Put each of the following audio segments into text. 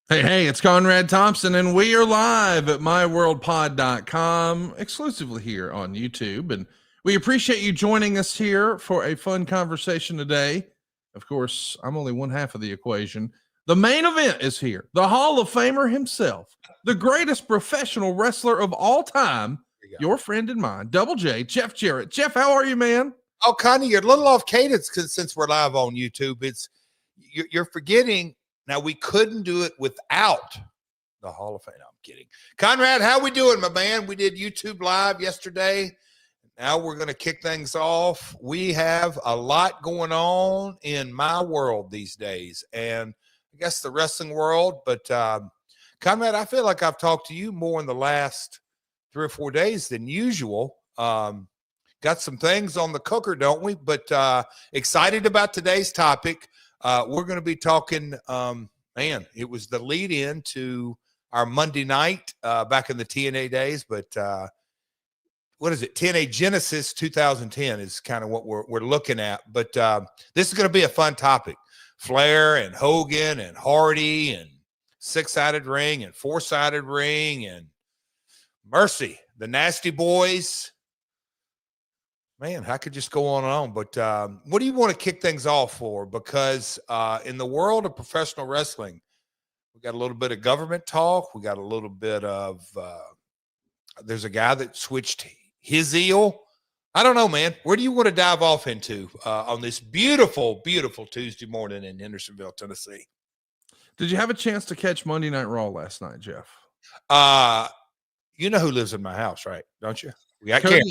Hey, it's Conrad Thompson, and we are live at myworldpod.com, exclusively here on YouTube. And we appreciate you joining us here for a fun conversation today. Of course, I'm only one half of the equation. The main event is here. The Hall of Famer himself, the greatest professional wrestler of all time, your friend and mine, Double J, Jeff Jarrett. Jeff, how are you, man? Oh, Connie, you're a little off cadence since we're live on YouTube. You're forgetting. Now, we couldn't do it without the Hall of Fame. No, I'm kidding. Conrad, how we doing, my man? We did YouTube Live yesterday. Now we're going to kick things off. We have a lot going on in my world these days, and I guess the wrestling world. But, Conrad, I feel like I've talked to you more in the last 3 or 4 days than usual. Got some things on the cooker, don't we? But excited about today's topic. We're going to be talking, it was the lead in to our Monday night back in the TNA days, but what is it? TNA Genesis 2010 is kind of what we're looking at. But this is going to be a fun topic. Flair and Hogan and Hardy and six-sided ring and four-sided ring and Mercy, the Nasty Boys. Man, I could just go on and on, but what do you want to kick things off for? Because in the world of professional wrestling, we got a little bit of government talk. We got a little bit of there's a guy that switched his eel. I don't know, man. Where do you want to dive off into on this beautiful, beautiful Tuesday morning in Hendersonville, Tennessee? Did you have a chance to catch Monday Night Raw last night, Jeff? You know who lives in my house, right? Don't you? We got Karen.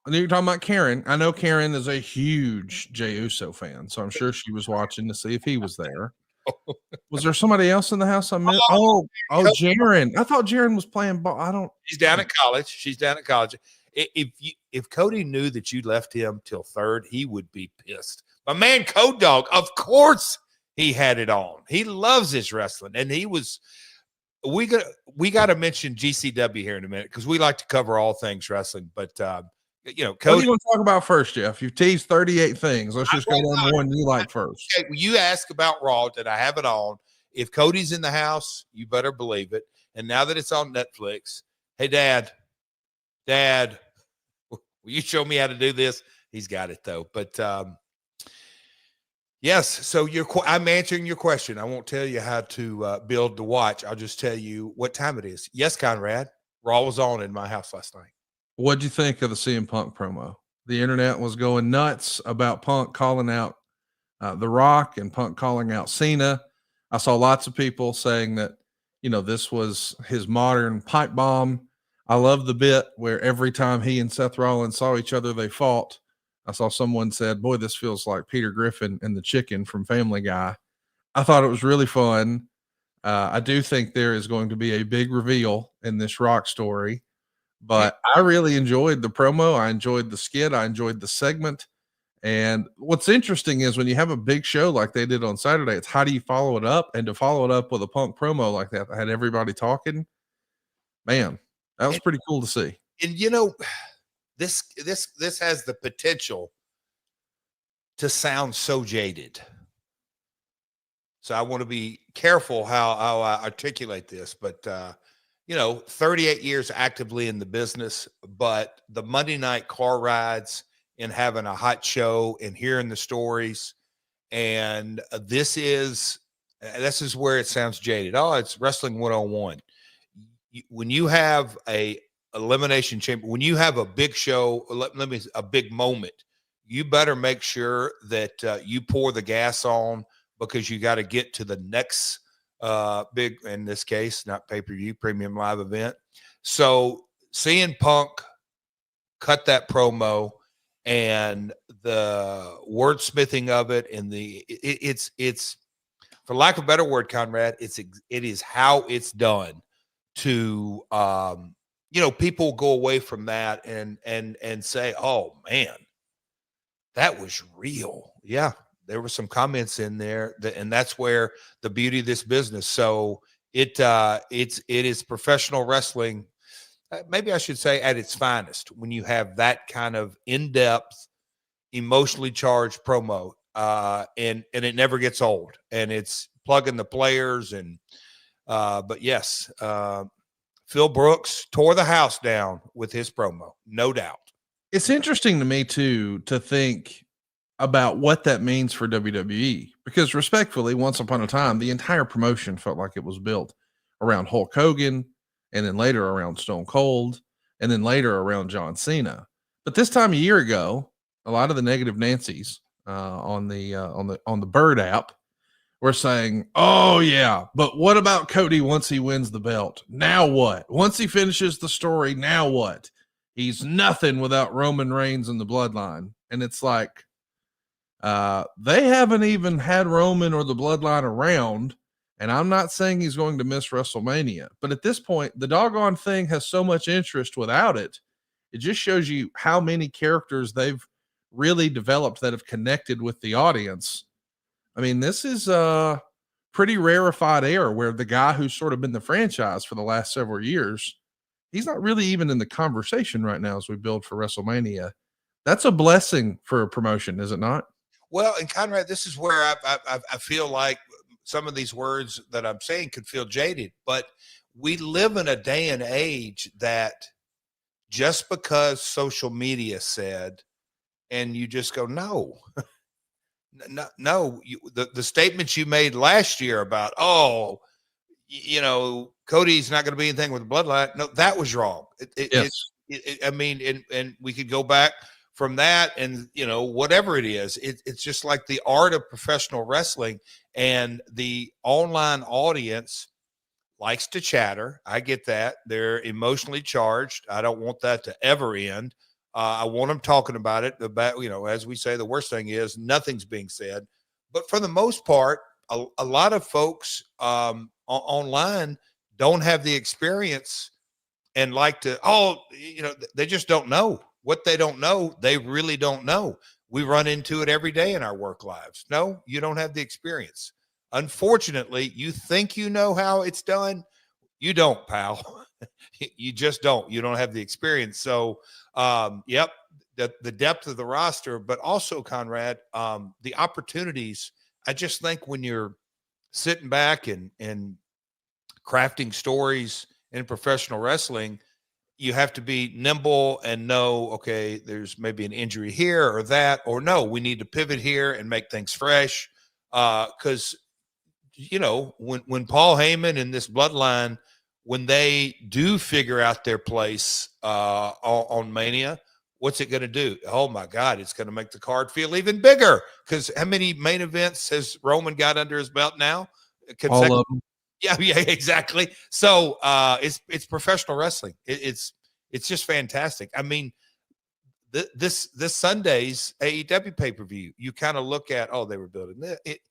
You're talking about Karen. I know Karen is a huge Jey Uso fan, so I'm sure she was watching to see if he was there. Was there somebody else in the house I missed? Oh, Jarrett. I thought Jarrett was playing ball. She's down at college. If Cody knew that you left him till third, he would be pissed. My man, Code Dog, of course he had it on. He loves his wrestling, and he was. We got to mention GCW here in a minute because we like to cover all things wrestling, but. Cody, what do you want to talk about first, Jeff? You've teased 38 things. Let's just go on one you like first. Okay, you ask about Raw. Did I have it on? If Cody's in the house, you better believe it. And now that it's on Netflix, hey, Dad, will you show me how to do this? He's got it, though. But, yes, so I'm answering your question. I won't tell you how to build the watch. I'll just tell you what time it is. Yes, Conrad, Raw was on in my house last night. What'd you think of the CM Punk promo? The internet was going nuts about Punk calling out The Rock and Punk calling out Cena. I saw lots of people saying that, this was his modern pipe bomb. I love the bit where every time he and Seth Rollins saw each other, they fought. I saw someone said, boy, this feels like Peter Griffin and the chicken from Family Guy. I thought it was really fun. I do think there is going to be a big reveal in this Rock story. But I really enjoyed the promo. I enjoyed the skit. I enjoyed the segment. And what's interesting is when you have a big show like they did on Saturday, it's how do you follow it up? And to follow it up with a Punk promo like that had everybody talking, man, that was pretty cool to see. And this has the potential to sound so jaded. So I want to be careful how I articulate this, but 38 years actively in the business, but the Monday night car rides and having a hot show and hearing the stories. And this is where it sounds jaded. Oh, it's wrestling 101. When you have a elimination chamber, when you have a big show, a big moment, you better make sure that you pour the gas on because you got to get to the next big, in this case, not pay-per-view, premium live event. So seeing Punk cut that promo and the wordsmithing of it and it's for lack of a better word, Conrad, it is how it's done to people go away from that and say, oh man, that was real. Yeah. There were some comments in there and that's where the beauty of this business. So it is professional wrestling. Maybe I should say at its finest when you have that kind of in-depth, emotionally charged promo, and it never gets old. And it's plugging the players and But yes, Phil Brooks tore the house down with his promo, no doubt. It's interesting to me too to think about what that means for WWE because respectfully, once upon a time, the entire promotion felt like it was built around Hulk Hogan and then later around Stone Cold and then later around John Cena. But this time a year ago, a lot of the negative Nancy's on the Bird app were saying, "Oh yeah, but what about Cody once he wins the belt? Now what? Once he finishes the story, now what? He's nothing without Roman Reigns and the bloodline." And it's like they haven't even had Roman or the bloodline around. And I'm not saying he's going to miss WrestleMania, but at this point, the doggone thing has so much interest without it. It just shows you how many characters they've really developed that have connected with the audience. I mean, this is a pretty rarefied air where the guy who's sort of been the franchise for the last several years, he's not really even in the conversation right now as we build for WrestleMania. That's a blessing for a promotion, is it not? Well, and Conrad, this is where I feel like some of these words that I'm saying could feel jaded, but we live in a day and age that just because social media said, and you just go, no, no, the statements you made last year about, Cody's not going to be anything with the bloodline. No, that was wrong. Yes. I mean, and we could go back from that and, whatever it is, it's just like the art of professional wrestling, and the online audience likes to chatter. I get that. They're emotionally charged. I don't want that to ever end. I want them talking about it. About, as we say, the worst thing is nothing's being said. But for the most part, a lot of folks online don't have the experience and like to, they just don't know. What they don't know, they really don't know. We run into it every day in our work lives. No, you don't have the experience. Unfortunately, you think you know how it's done. You don't, pal. You just don't. You don't have the experience. So, yep, the depth of the roster, but also, Conrad, the opportunities. I just think when you're sitting back and crafting stories in professional wrestling, you have to be nimble and know, okay, there's maybe an injury here or that, or no, we need to pivot here and make things fresh. Because when Paul Heyman and this bloodline, when they do figure out their place on Mania, what's it going to do? Oh my God, it's going to make the card feel even bigger. Because how many main events has Roman got under his belt now? All of them. Yeah, exactly. So it's professional wrestling. It's just fantastic. I mean, this Sunday's AEW pay-per-view, you kind of look at, they were building it.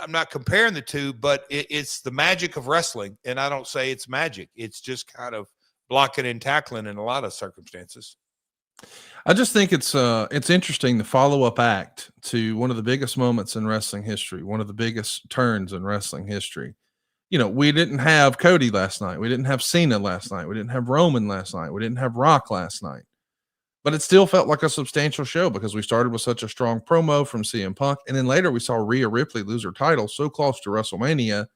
I'm not comparing the two, but it's the magic of wrestling. And I don't say it's magic. It's just kind of blocking and tackling in a lot of circumstances. I just think it's interesting, the follow-up act to one of the biggest moments in wrestling history, one of the biggest turns in wrestling history. We didn't have Cody last night. We didn't have Cena last night. We didn't have Roman last night. We didn't have Rock last night. But it still felt like a substantial show because we started with such a strong promo from CM Punk. And then later we saw Rhea Ripley lose her title so close to WrestleMania.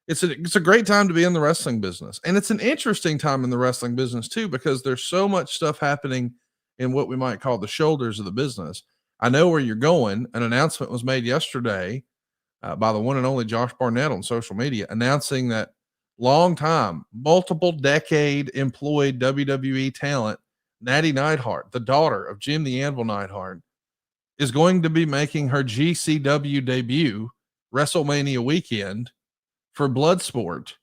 It's a great time to be in the wrestling business. And it's an interesting time in the wrestling business too, because there's so much stuff happening in what we might call the shoulders of the business. I know where you're going. An announcement was made yesterday by the one and only Josh Barnett on social media, announcing that long time, multiple decade employed WWE talent, Natty Neidhart, the daughter of Jim the Anvil Neidhart, is going to be making her GCW debut WrestleMania weekend for Bloodsport.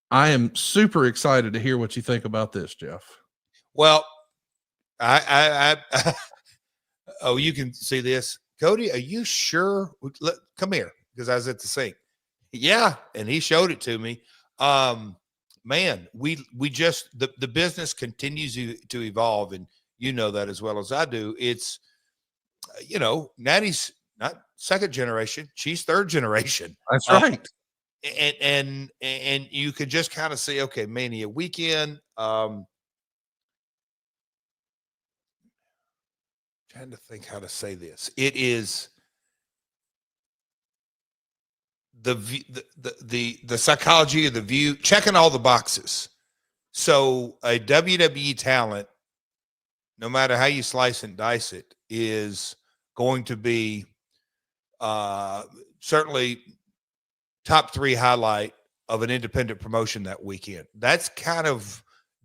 I am super excited to hear what you think about this, Jeff. Well, I oh, you can see this. Cody, are you sure? Come here, because I was at the sink. Yeah, and he showed it to me. Man, we just the business continues to evolve, and you know that as well as I do. It's Natty's not second generation; she's third generation. That's right. And you could just kind of see, okay, Mania weekend. Trying to think how to say this. It is the psychology of the view, checking all the boxes. So a WWE talent, no matter how you slice and dice it, is going to be certainly top 3 highlight of an independent promotion that weekend. That's kind of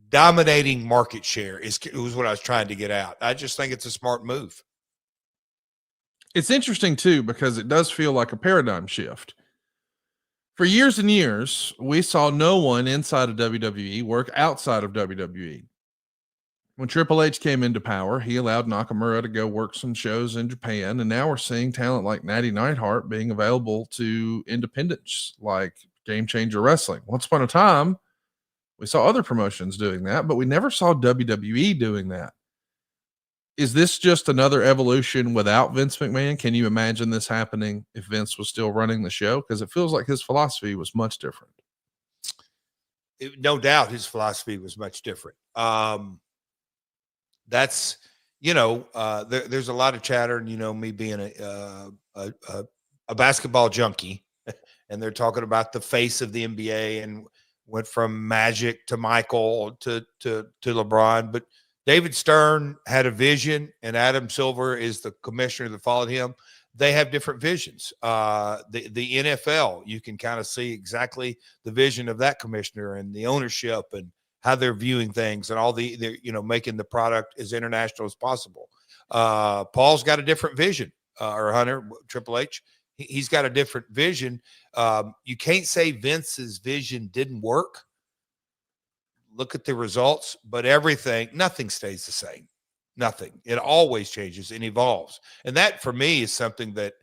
dominating market share is what I was trying to get out. I just think it's a smart move. It's interesting too, because it does feel like a paradigm shift. For years and years, we saw no one inside of WWE work outside of WWE. When Triple H came into power, he allowed Nakamura to go work some shows in Japan, and now we're seeing talent like Natty Neidhart being available to independents like Game Changer Wrestling. Once upon a time, we saw other promotions doing that, but we never saw WWE doing that. Is this just another evolution without Vince McMahon? Can you imagine this happening if Vince was still running the show? Because it feels like his philosophy was much different. No doubt his philosophy was much different. That's, there's a lot of chatter, and, me being a basketball junkie, and they're talking about the face of the NBA and went from Magic to Michael to LeBron. But David Stern had a vision, and Adam Silver is the commissioner that followed him. They have different visions. The NFL, you can kind of see exactly the vision of that commissioner and the ownership and how they're viewing things and all they're making the product as international as possible. Paul's got a different vision, or Hunter, Triple H. He's got a different vision. You can't say Vince's vision didn't work. Look at the results, but nothing stays the same. Nothing. It always changes and evolves. And that for me is something that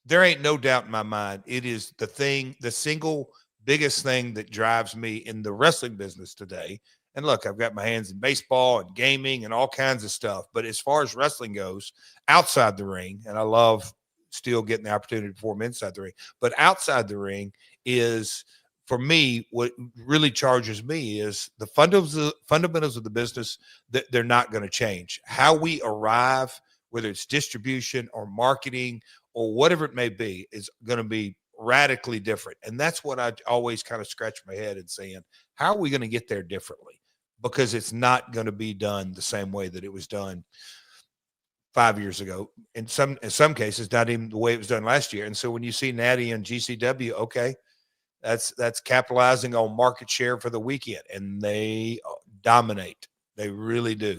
there ain't no doubt in my mind. It is the single biggest thing that drives me in the wrestling business today. And look, I've got my hands in baseball and gaming and all kinds of stuff. But as far as wrestling goes, outside the ring, and I love still getting the opportunity to perform inside the ring, but outside the ring is, for me, what really charges me is the fundamentals of the business that they're not going to change. How we arrive, whether it's distribution or marketing or whatever it may be, is going to be radically different. And that's what I always kind of scratch my head and saying, how are we going to get there differently? Because it's not going to be done the same way that it was done 5 years ago. In some cases, not even the way it was done last year. And so when you see Natty and GCW, okay, that's capitalizing on market share for the weekend, and they dominate. They really do.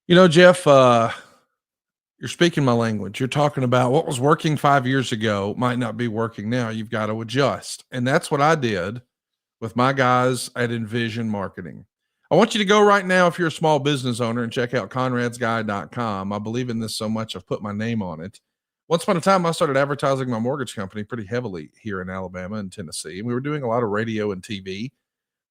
Jeff, you're speaking my language. You're talking about what was working 5 years ago might not be working now. You've got to adjust. And that's what I did with my guys at Envision Marketing. I want you to go right now, if you're a small business owner, and check out conradsguy.com. I believe in this so much, I've put my name on it. Once upon a time, I started advertising my mortgage company pretty heavily here in Alabama and Tennessee. And we were doing a lot of radio and TV.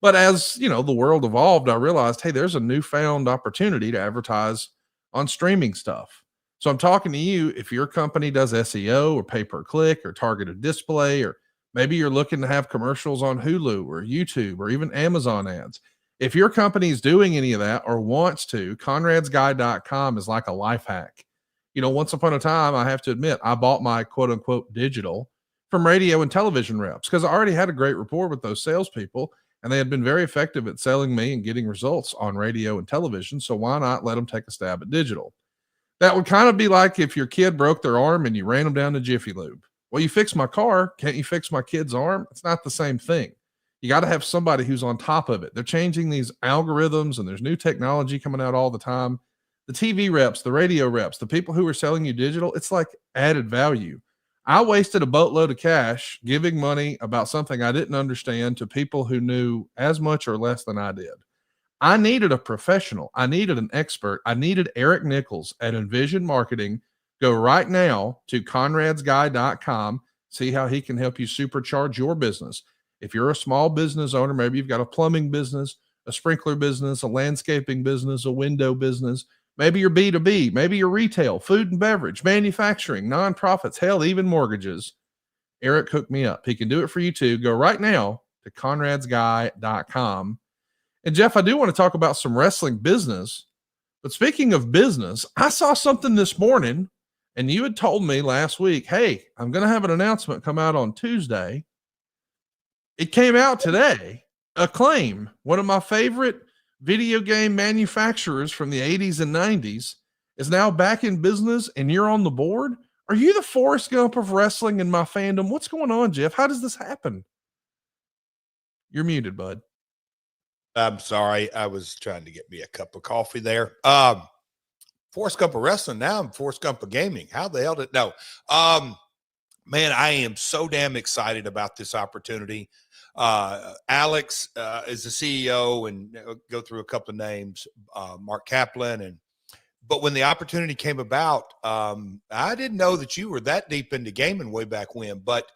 But as, the world evolved, I realized, hey, there's a newfound opportunity to advertise on streaming stuff. So I'm talking to you, if your company does SEO or pay-per-click or targeted display, or maybe you're looking to have commercials on Hulu or YouTube or even Amazon ads. If your company is doing any of that or wants to, conradsguy.com is like a life hack. Once upon a time, I have to admit, I bought my quote unquote digital from radio and television reps because I already had a great rapport with those salespeople, and they had been very effective at selling me and getting results on radio and television. So why not let them take a stab at digital? That would kind of be like if your kid broke their arm and you ran them down to Jiffy Lube. Well, you fix my car. Can't you fix my kid's arm? It's not the same thing. You got to have somebody who's on top of it. They're changing these algorithms, and there's new technology coming out all the time. The TV reps, the radio reps, the people who are selling you digital, it's like added value. I wasted a boatload of cash giving money about something I didn't understand to people who knew as much or less than I did. I needed a professional. I needed an expert. I needed Eric Nichols at Envision Marketing. Go right now to conradsguy.com. See how he can help you supercharge your business. If you're a small business owner, maybe you've got a plumbing business, a sprinkler business, a landscaping business, a window business. Maybe you're B2B, maybe you're retail, food and beverage, manufacturing, nonprofits, hell, even mortgages. Eric hooked me up. He can do it for you too. Go right now to conradsguy.com. And Jeff, I do want to talk about some wrestling business. But speaking of business, I saw something this morning And you had told me last week, hey, I'm going to have an announcement come out on Tuesday. It came out today. Acclaim, one of my favorite video game manufacturers from the 80s and 90s, is now back in business, and you're on the board. Are you the Forrest Gump of wrestling in my fandom? What's going on, Jeff? How does this happen? You're muted, bud. I'm sorry. I was trying to get me a cup of coffee there. Forrest Gump of wrestling. Now I'm Forrest Gump of gaming. How the hell did no? Man, I am so damn excited about this opportunity. Alex is the CEO, and go through a couple of names, Mark Kaplan. But when the opportunity came about, I didn't know that you were that deep into gaming way back when. But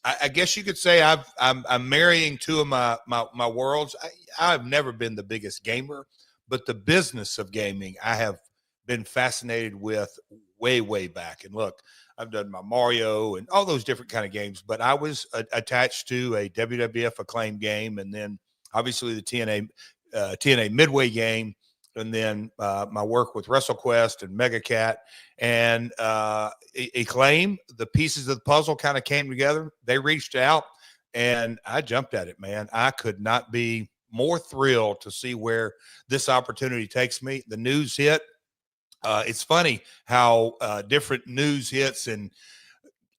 I guess you could say I'm marrying two of my worlds. I've never been the biggest gamer, but the business of gaming I have been fascinated with way back. And look, I've done my Mario and all those different kind of games, but I was attached to a WWF Acclaim game, and then obviously the TNA Midway game, and then my work with WrestleQuest and MegaCat and Acclaim. The pieces of the puzzle kind of came together. They reached out, and I jumped at it, man. I could not be more thrilled to see where this opportunity takes me. The news hit. It's funny how different news hits, and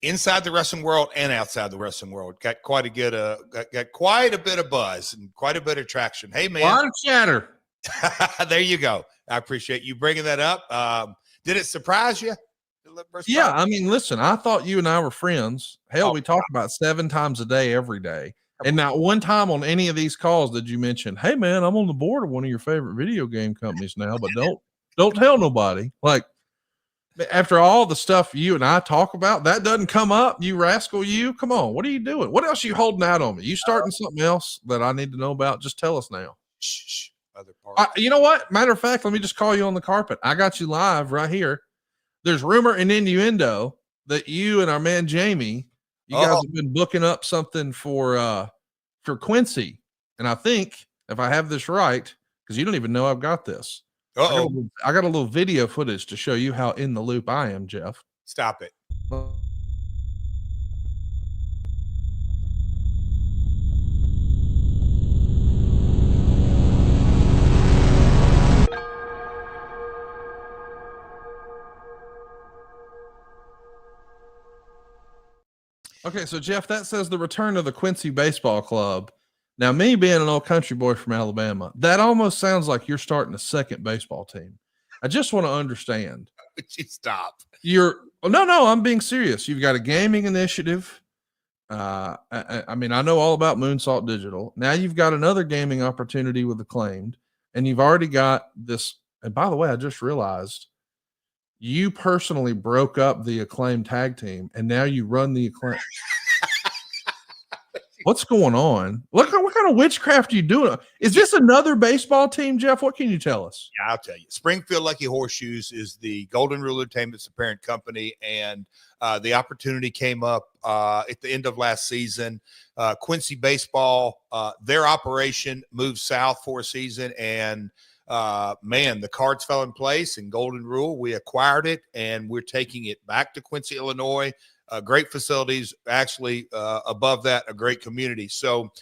inside the wrestling world and outside the wrestling world got quite a bit of buzz and quite a bit of traction. Hey, man, a lot of chatter. There you go. I appreciate you bringing that up. Did it surprise you? Yeah, I mean, listen, I thought you and I were friends. Hell, we talk about 7 times a day, every day. And not one time on any of these calls did you mention, hey, man, I'm on the board of one of your favorite video game companies now, but don't tell nobody. Like, after all the stuff you and I talk about, that doesn't come up. You rascal, you. Come on. What are you doing? What else are you holding out on me? You starting something else that I need to know about? Just tell us now. Shh. Other parts. You know what? Matter of fact, let me just call you on the carpet. I got you live right here. There's rumor and innuendo that you and our man Jamie, you guys have been booking up something for Quincy. And I think, if I have this right, because you don't even know I've got this. I got a little video footage to show you how in the loop I am, Jeff. Stop it. Okay, so Jeff, that says the return of the Quincy Baseball Club. Now, me being an old country boy from Alabama, that almost sounds like you're starting a second baseball team. I just want to understand. Stop. No, I'm being serious. You've got a gaming initiative. I mean, I know all about Moonsault Digital. Now you've got another gaming opportunity with Acclaimed, and you've already got this. And by the way, I just realized you personally broke up the Acclaim tag team, and now you run the Acclaim. What's going on? What kind of witchcraft are you doing? Is this another baseball team, Jeff? What can you tell us? Yeah, I'll tell you. Springfield Lucky Horseshoes is the Golden Rule Entertainment's parent company, and the opportunity came up at the end of last season. Quincy Baseball, their operation moved south for a season, and man, the cards fell in place, and Golden Rule, we acquired it, and we're taking it back to Quincy, Illinois. Great facilities, actually above that, a great community. So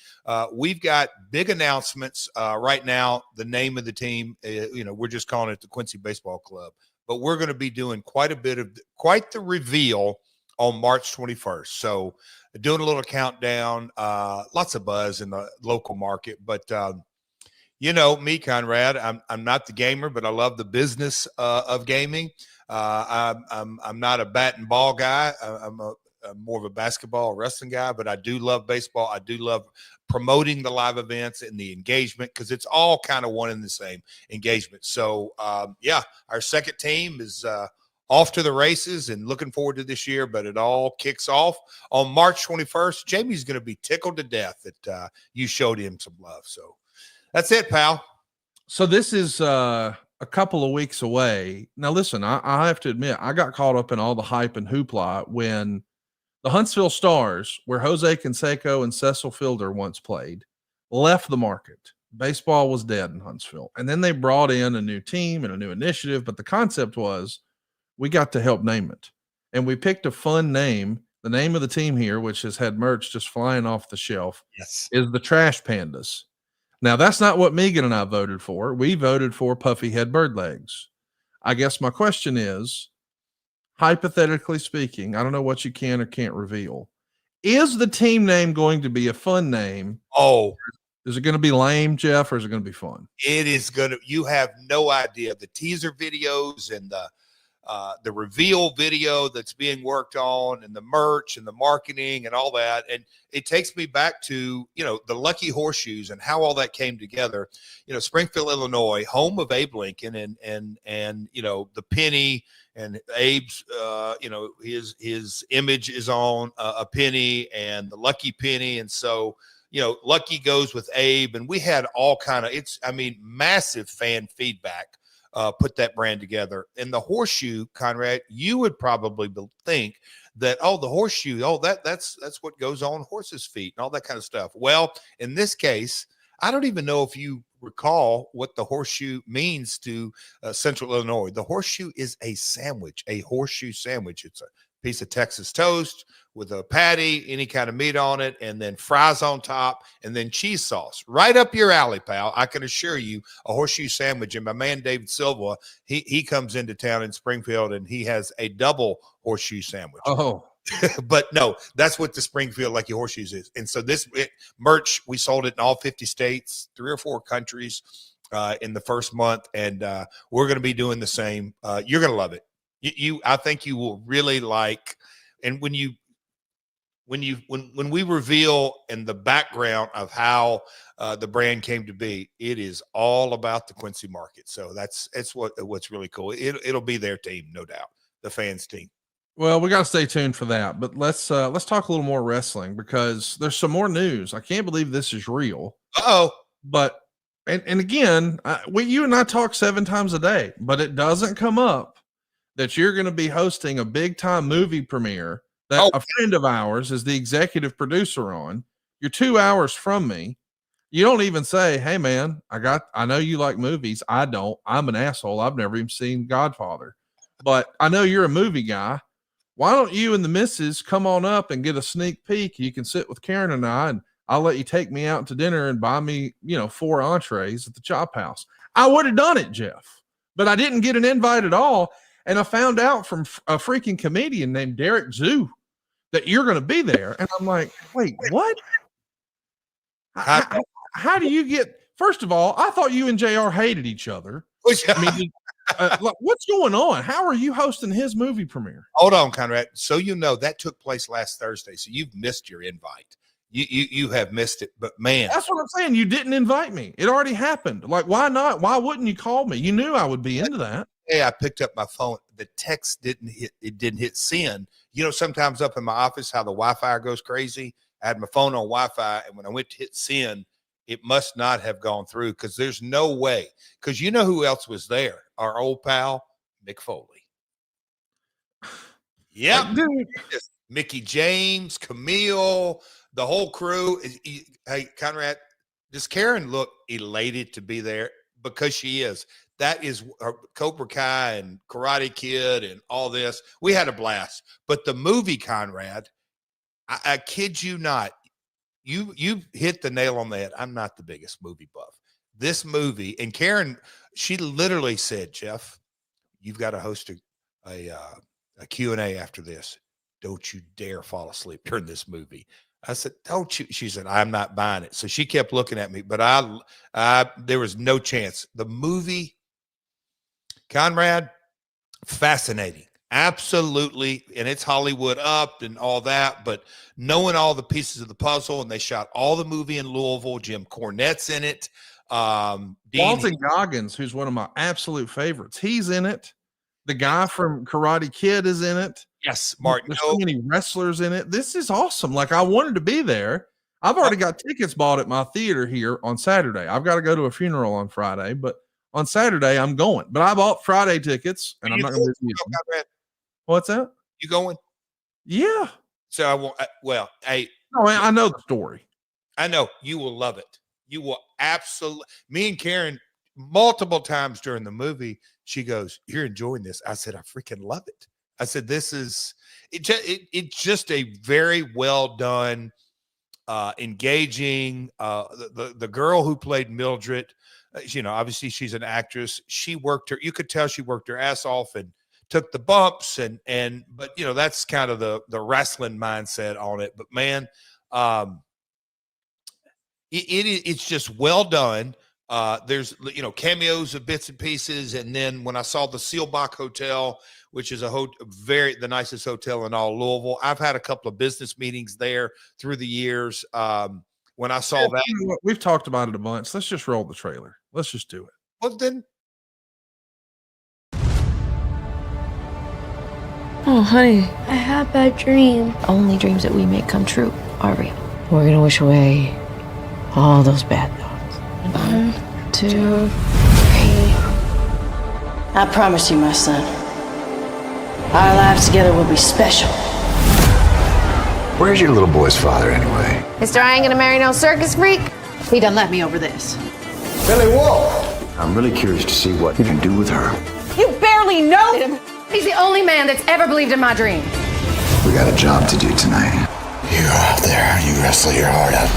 we've got big announcements right now. The name of the team, we're just calling it the Quincy Baseball Club, but we're going to be doing quite the reveal on March 21st. So doing a little countdown, lots of buzz in the local market, but me, Conrad, I'm not the gamer, but I love the business of gaming. I'm not a bat and ball guy. I'm more of a basketball wrestling guy, but I do love baseball. I do love promoting the live events and the engagement, because it's all kind of one and the same engagement. So, our second team is off to the races and looking forward to this year, but it all kicks off on March 21st. Jamie's going to be tickled to death that you showed him some love. So that's it, pal. So this is a couple of weeks away. Now, listen, I have to admit, I got caught up in all the hype and hoopla when the Huntsville Stars, where Jose Canseco and Cecil Fielder once played, left the market. Baseball was dead in Huntsville. And then they brought in a new team and a new initiative. But the concept was, we got to help name it. And we picked a fun name. The name of the team here, which has had merch just flying off the shelf, Yes. is the Trash Pandas. Now, that's not what Megan and I voted for. We voted for Puffy Head Bird Legs. I guess my question is, hypothetically speaking, I don't know what you can or can't reveal. Is the team name going to be a fun name? Oh, is it going to be lame, Jeff, or is it going to be fun? it is going to, you have no idea. The teaser videos and the reveal video that's being worked on and the merch and the marketing and all that. And it takes me back to, the Lucky Horseshoes and how all that came together. Springfield, Illinois, home of Abe Lincoln and the penny and Abe's, his image is on a penny and the Lucky Penny. And so, Lucky goes with Abe, and we had all kind of, massive fan feedback. Put that brand together. And the horseshoe, Conrad, you would probably think that, the horseshoe, that's what goes on horses' feet and all that kind of stuff. Well, in this case, I don't even know if you recall what the horseshoe means to Central Illinois. The horseshoe is a sandwich, a horseshoe sandwich. It's a piece of Texas toast with a patty, any kind of meat on it, and then fries on top, and then cheese sauce. Right up your alley, pal. I can assure you, a horseshoe sandwich. And my man David Silva, he comes into town in Springfield, and he has a double horseshoe sandwich. Oh, but no, that's what the Springfield Lucky Horseshoes is. And so this merch, we sold it in all 50 states, 3 or 4 countries in the first month, and we're going to be doing the same. You're going to love it. I think you will really like. And when we reveal in the background of how the brand came to be, it is all about the Quincy market. So that's what's really cool. It'll be their team, no doubt, the fans' team. Well, we got to stay tuned for that. But let's talk a little more wrestling, because there's some more news. I can't believe this is real. But and again, you and I talk 7 times a day, but it doesn't come up that you're going to be hosting a big time movie premiere that a friend of ours is the executive producer on. You're 2 hours from me. You don't even say, "Hey man, I know you like movies. I don't. I'm an asshole. I've never even seen Godfather, but I know you're a movie guy. Why don't you and the missus come on up and get a sneak peek? You can sit with Karen and I, and I'll let you take me out to dinner and buy me, 4 entrees at the Chop House." I would have done it, Jeff, but I didn't get an invite at all. And I found out from a freaking comedian named Derek Zoo that you're going to be there. And I'm like, wait, what? How do you get, first of all, I thought you and JR hated each other. What's going on? How are you hosting his movie premiere? Hold on, Conrad. So that took place last Thursday. So you've missed your invite. You have missed it, but man, that's what I'm saying. You didn't invite me. It already happened. Like, why not? Why wouldn't you call me? You knew I would be into that. Hey, I picked up my phone. The text didn't hit send. Sometimes up in my office, how the Wi-Fi goes crazy. I had my phone on Wi-Fi, and when I went to hit send, it must not have gone through, because there's no way. Because you know who else was there? Our old pal, Mick Foley. Yep. Mickey James, Camille, the whole crew. Hey, Conrad, does Karen look elated to be there? Because she is. That is Cobra Kai and Karate Kid and all this. We had a blast. But the movie, Conrad, I kid you not, you hit the nail on the head. I'm not the biggest movie buff. This movie, and Karen, she literally said, "Jeff, you've got to host a Q&A after this. Don't you dare fall asleep during this movie." I said, "Don't you?" She said, "I'm not buying it." So she kept looking at me, but there was no chance. The movie, Conrad, fascinating. Absolutely. And it's Hollywood up and all that, but knowing all the pieces of the puzzle, and they shot all the movie in Louisville. Jim Cornette's in it. Walton Goggins, who's one of my absolute favorites, he's in it. The guy from Karate Kid is in it. Yes, Martin. There's so many wrestlers in it. This is awesome. Like, I wanted to be there. I've already got tickets bought at my theater here on Saturday. I've got to go to a funeral on Friday, but on Saturday I'm going. But I bought Friday tickets, and I'm not going to be. What's that? You going? Yeah. So I won't. Well, hey. No, I know the story. I know you will love it. You will absolutely. Me and Karen, multiple times during the movie, She goes, "You're enjoying this." I said, "I freaking love it." I said, "This is it's just a very well done, engaging. The girl who played Mildred, obviously she's an actress. She worked her. You could tell she worked her ass off and took the bumps but that's kind of the wrestling mindset on it. But man, it's just well done. There's cameos of bits and pieces, and then when I saw the Seelbach Hotel, which is the nicest hotel in all Louisville, I've had a couple of business meetings there through the years. When I saw that, we've talked about it a bunch. Let's just roll the trailer. Let's just do it. Well, then. Oh, honey. I had a bad dream. Only dreams that we make come true are real. We're gonna wish away all those bad thoughts. 1, 2, 3. I promise you, my son, our lives together will be special. Where's your little boy's father, anyway? Mister, I ain't gonna marry no circus freak. He done let me over this. Billy Wolf! I'm really curious to see what you can do with her. You barely know him. He's the only man that's ever believed in my dream. We got a job to do tonight. You go out there and you wrestle your heart out.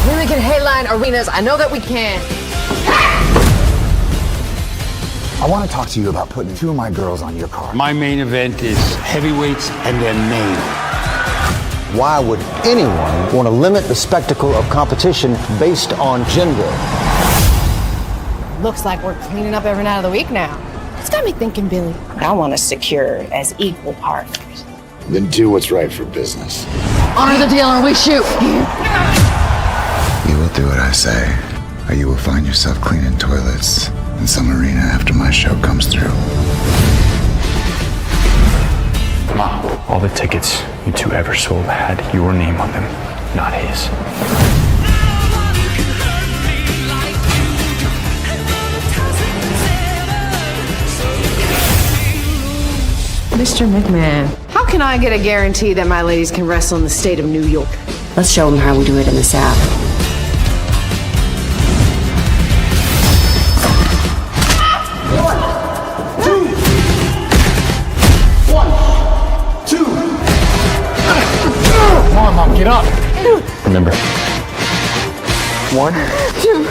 We can headline arenas. I know that we can. I want to talk to you about putting 2 of my girls on your card. My main event is heavyweights and their name. Why would anyone want to limit the spectacle of competition based on gender? Looks like we're cleaning up every night of the week now. It's got me thinking, Billy. I want us secure as equal partners. Then do what's right for business. Honor the deal or we shoot. You will do what I say, or you will find yourself cleaning toilets in some arena after my show comes through. Ma, all the tickets you 2 ever sold had your name on them, not his. Mr. McMahon, how can I get a guarantee that my ladies can wrestle in the state of New York? Let's show them how we do it in the South. Come on, Mom, get up. Remember, 1, 2.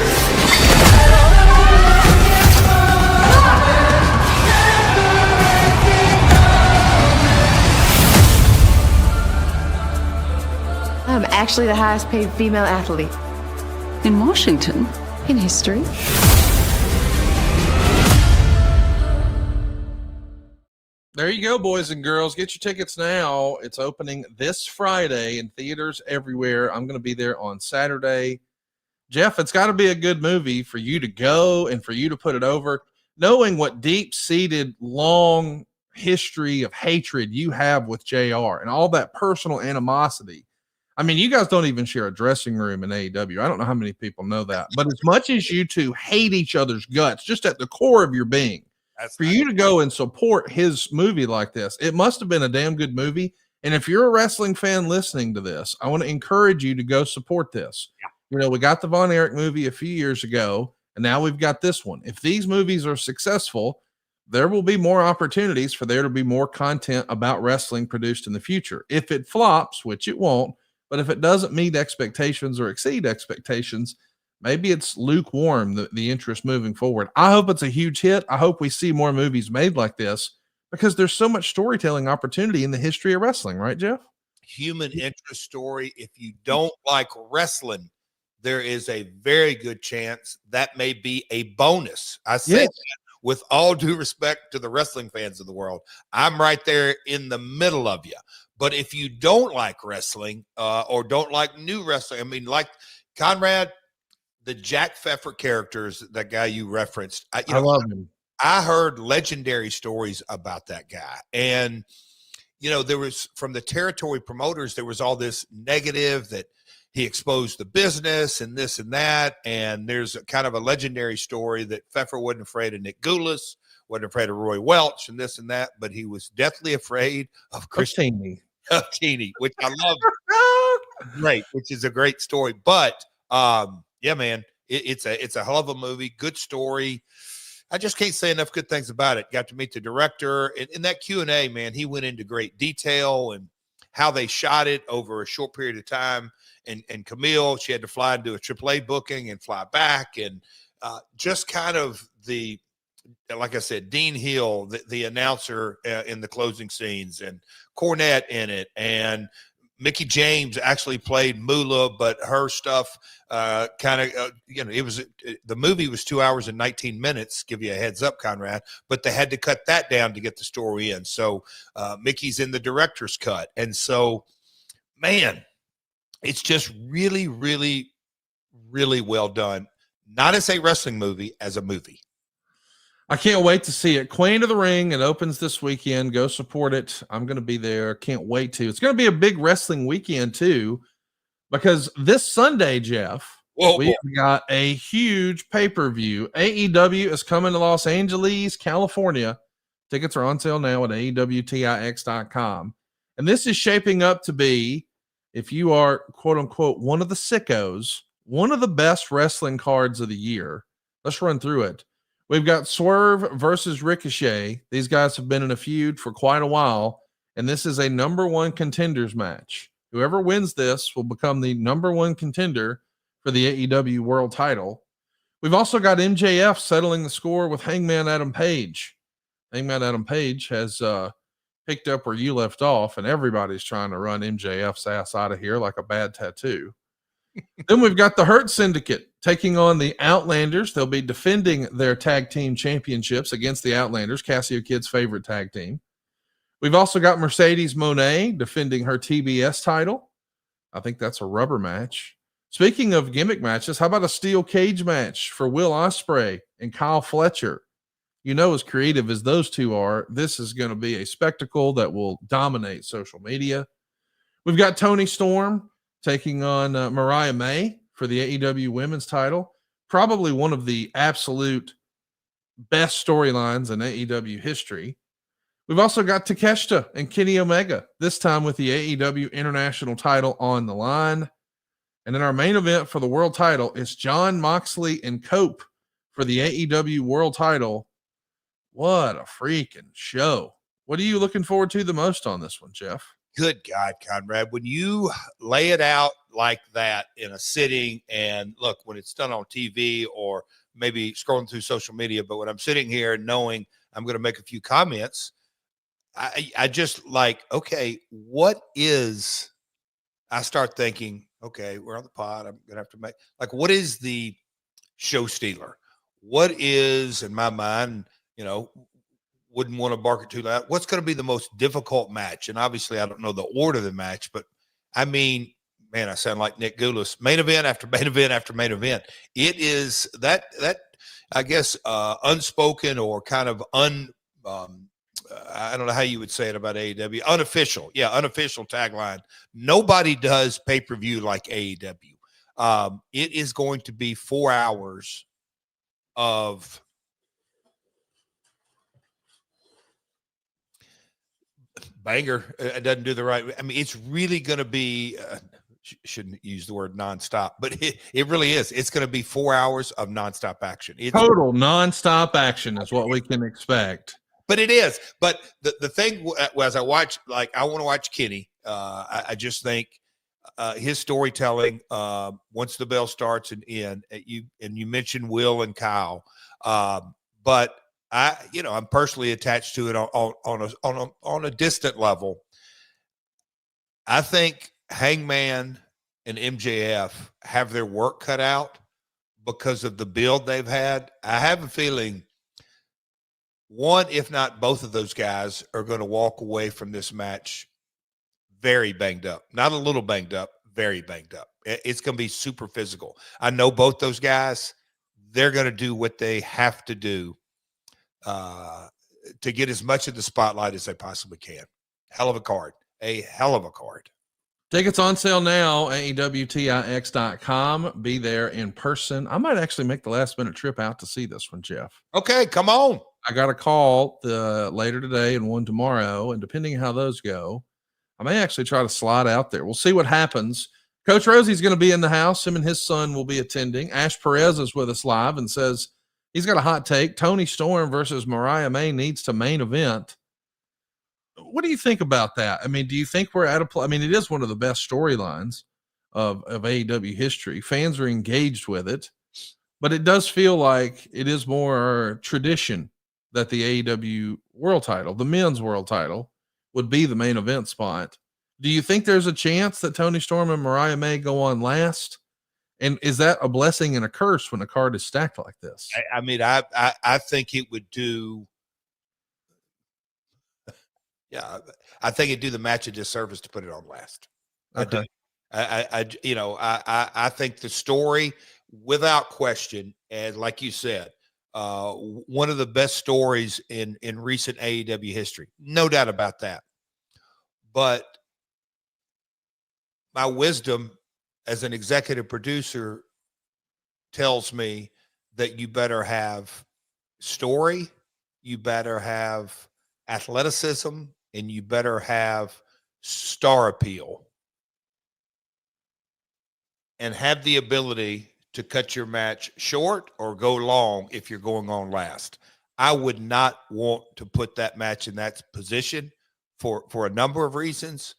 I'm actually the highest paid female athlete. In Washington? In history. There you go, boys and girls. Get your tickets now. It's opening this Friday in theaters everywhere. I'm going to be there on Saturday. Jeff, it's got to be a good movie for you to go and for you to put it over, knowing what deep-seated, long history of hatred you have with JR and all that personal animosity. I mean, you guys don't even share a dressing room in AEW. I don't know how many people know that. But as much as you two hate each other's guts, just at the core of your being, for you to go and support his movie like this, it must have been a damn good movie. And if you're a wrestling fan listening to this, I want to encourage you to go support this. Yeah. We got the Von Erich movie a few years ago, and now we've got this one. If these movies are successful, there will be more opportunities for there to be more content about wrestling produced in the future. If it flops, which it won't, but if it doesn't meet expectations or exceed expectations, maybe it's lukewarm, the interest moving forward. I hope it's a huge hit. I hope we see more movies made like this because there's so much storytelling opportunity in the history of wrestling, right, Jeff? Human interest story. If you don't like wrestling, there is a very good chance that may be a bonus. I say that with all due respect to the wrestling fans of the world. I'm right there in the middle of you. But if you don't like wrestling or don't like new wrestling, I mean, like Conrad, the Jack Pfeffer characters, that guy you referenced, I love him. I heard legendary stories about that guy. And, there was, from the territory promoters, there was all this negative that he exposed the business and this and that. And there's kind of a legendary story that Pfeffer wasn't afraid of Nick Goulas, wasn't afraid of Roy Welch and this and that, but he was deathly afraid of Chris Taney. of Teeny, which I love. Great, which is a great story. But yeah, man, it's a hell of a movie. Good story. I just can't say enough good things about it. Got to meet the director. In that Q&A, man, he went into great detail and how they shot it over a short period of time. And Camille, she had to fly and do a AAA booking and fly back. And just kind of like I said, Dean Hill, the announcer in the closing scenes, and Cornette in it. And Mickey James actually played Moolah, but her stuff the movie was 2 hours and 19 minutes, give you a heads up, Conrad, but they had to cut that down to get the story in. So Mickey's in the director's cut. And so, man, it's just really, really, really well done. Not as a wrestling movie, as a movie. I can't wait to see it. Queen of the Ring. It opens this weekend. Go support it. I'm going to be there. Can't wait to. It's going to be a big wrestling weekend too, because this Sunday, Jeff, we've got a huge pay-per-view. AEW is coming to Los Angeles, California. Tickets are on sale now at AEWTIX.com. And this is shaping up to be, if you are quote unquote one of the sickos, one of the best wrestling cards of the year. Let's run through it. We've got Swerve versus Ricochet. These guys have been in a feud for quite a while, and this is a number one contenders match. Whoever wins this will become the number one contender for the AEW world title. We've also got MJF settling the score with Hangman Adam Page. Hangman Adam Page has picked up where you left off, and everybody's trying to run MJF's ass out of here like a bad tattoo. Then we've got the Hurt Syndicate taking on the Outlanders. They'll be defending their tag team championships against the Outlanders, Cassio Kid's favorite tag team. We've also got Mercedes Moné defending her TBS title. I think that's a rubber match. Speaking of gimmick matches, how about a steel cage match for Will Ospreay and Kyle Fletcher? You know, as creative as those two are, this is going to be a spectacle that will dominate social media. We've got Toni Storm taking on Mariah May for the AEW women's title. Probably one of the absolute best storylines in AEW history. We've also got Takeshita and Kenny Omega, this time with the AEW international title on the line. And then our main event for the world title is Jon Moxley and Cope for the AEW world title. What a freaking show. What are you looking forward to the most on this one, Jeff? Good God, Conrad, when you lay it out like that in a sitting, and look, when it's done on TV or maybe scrolling through social media, but when I'm sitting here knowing I'm going to make a few comments, I just like, okay, what is, I start thinking, okay, we're on the pod. I'm going to have to make, like, what is the show stealer? What is, in my mind, you know, wouldn't want to bark it too loud, what's going to be the most difficult match? And obviously I don't know the order of the match, but I mean, man, I sound like Nick Goulas. Main event after main event after main event. It is that I guess unspoken or kind of I don't know how you would say it about AEW. Unofficial. Yeah, unofficial tagline. Nobody does pay-per-view like AEW. It is going to be 4 hours of banger. It doesn't do the right. I mean, it's really going to be, shouldn't use the word nonstop, but it really is. It's going to be 4 hours of nonstop action. It's total nonstop action is what we can expect. But it is. But the thing was, I watch, like, I want to watch Kenny. I just think his storytelling, once the bell starts and you mentioned Will and Kyle, but I'm personally attached to it on a distant level. I think Hangman and MJF have their work cut out because of the build they've had. I have a feeling one, if not both of those guys, are going to walk away from this match very banged up. Not a little banged up, very banged up. It's going to be super physical. I know both those guys, they're going to do what they have to do to get as much of the spotlight as they possibly can. Hell of a card. A hell of a card. Tickets on sale now, AEWTIX.com. Be there in person. I might actually make the last minute trip out to see this one, Jeff. Okay, come on. I got a call later today and one tomorrow, and depending on how those go, I I may actually try to slide out there. We'll see what happens. Coach Rosie's going to be in the house. Him and his son will be attending. Ash Perez is with us live and says he's got a hot take. Toni Storm versus Mariah May needs to main event. What do you think about that? I mean, do you think we're at a I mean, it is one of the best storylines of AEW history. Fans are engaged with it, but it does feel like it is more tradition that the AEW world title, the men's world title, would be the main event spot. Do you think there's a chance that Toni Storm and Mariah May go on last? And is that a blessing and a curse when a card is stacked like this? I mean, I think it would do. Yeah, I think it'd do the match a disservice to put it on last. Okay. I think the story, without question, and like you said, one of the best stories in recent AEW history, no doubt about that. But my wisdom as an executive producer tells me that you better have story, you better have athleticism, and you better have star appeal and have the ability to cut your match short or go long if you're going on last. I would not want to put that match in that position for a number of reasons,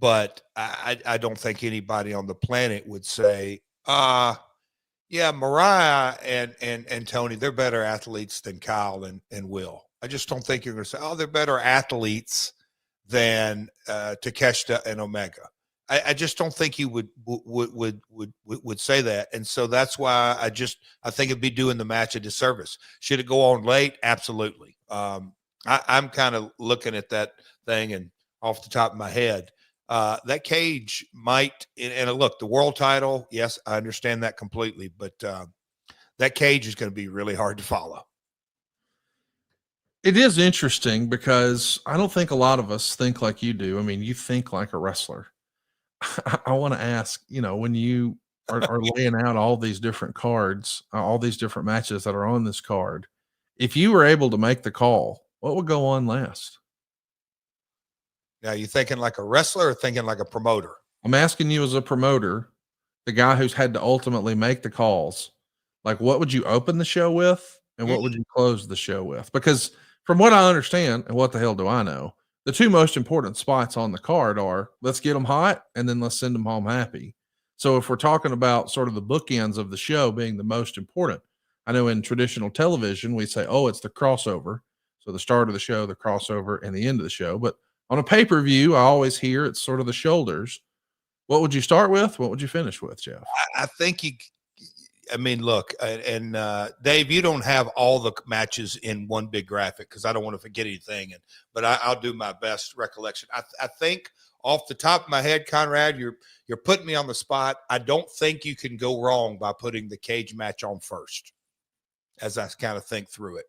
but I don't think anybody on the planet would say, yeah, Mariah and Toni, they're better athletes than Kyle and Will. I just don't think you're going to say, oh, they're better athletes than Takeshita and Omega. I just don't think you would say that. And so that's why I think it'd be doing the match a disservice. Should it go on late? Absolutely. I'm kind of looking at that thing and off the top of my head, that cage might, and look, the world title, yes, I understand that completely, but that cage is going to be really hard to follow. It is interesting because I don't think a lot of us think like you do. I mean, you think like a wrestler. I want to ask, when you are laying out all these different cards, all these different matches that are on this card, if you were able to make the call, what would go on last? Now, you thinking like a wrestler or thinking like a promoter? I'm asking you as a promoter, the guy who's had to ultimately make the calls, like what would you open the show with and what would you close the show with? Because from what I understand, and what the hell do I know, the two most important spots on the card are let's get them hot and then let's send them home happy. So if we're talking about sort of the bookends of the show being the most important, I know in traditional television, we say, oh, it's the crossover. So the start of the show, the crossover, and the end of the show. But on a pay-per-view, I always hear it's sort of the shoulders. What would you start with? What would you finish with, Jeff? I think look, and Dave, you don't have all the matches in one big graphic because I don't want to forget anything. But I'll do my best recollection. I think off the top of my head, Conrad, you're putting me on the spot. I don't think you can go wrong by putting the cage match on first, as I kind of think through it.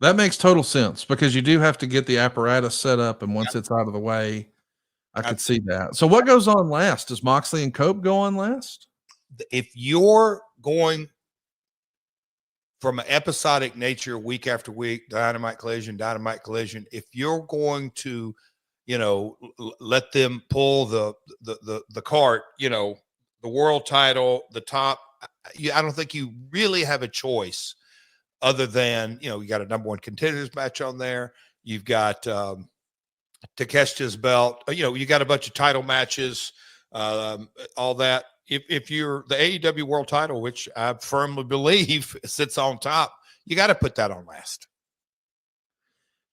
That makes total sense because you do have to get the apparatus set up, and once it's out of the way, I could see that. So what goes on last? Does Moxley and Cope go on last? If you're going from an episodic nature week after week, dynamite collision, if you're going to, let them pull the cart, the world title, the top, I don't think you really have a choice other than, you got a number one contenders match on there. You've got Takeshita's belt, you got a bunch of title matches, all that. If you're the AEW world title, which I firmly believe sits on top, you got to put that on last.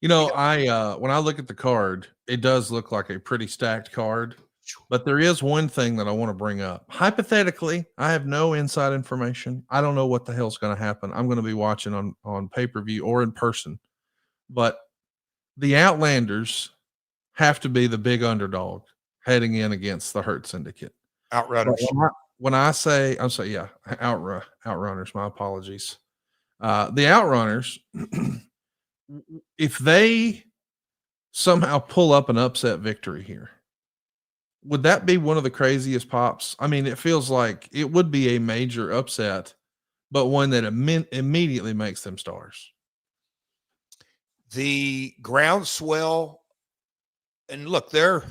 When I look at the card, it does look like a pretty stacked card, but there is one thing that I want to bring up. Hypothetically, I have no inside information. I don't know what the hell's going to happen. I'm going to be watching on pay-per-view or in person, but the Outlanders have to be the big underdog heading in against the Hurt Syndicate. Outrunners. When I say, I'm sorry, yeah, Outrunners. My apologies. The Outrunners, if they somehow pull up an upset victory here, would that be one of the craziest pops? I mean, it feels like it would be a major upset, but one that immediately makes them stars. The groundswell, and look, they're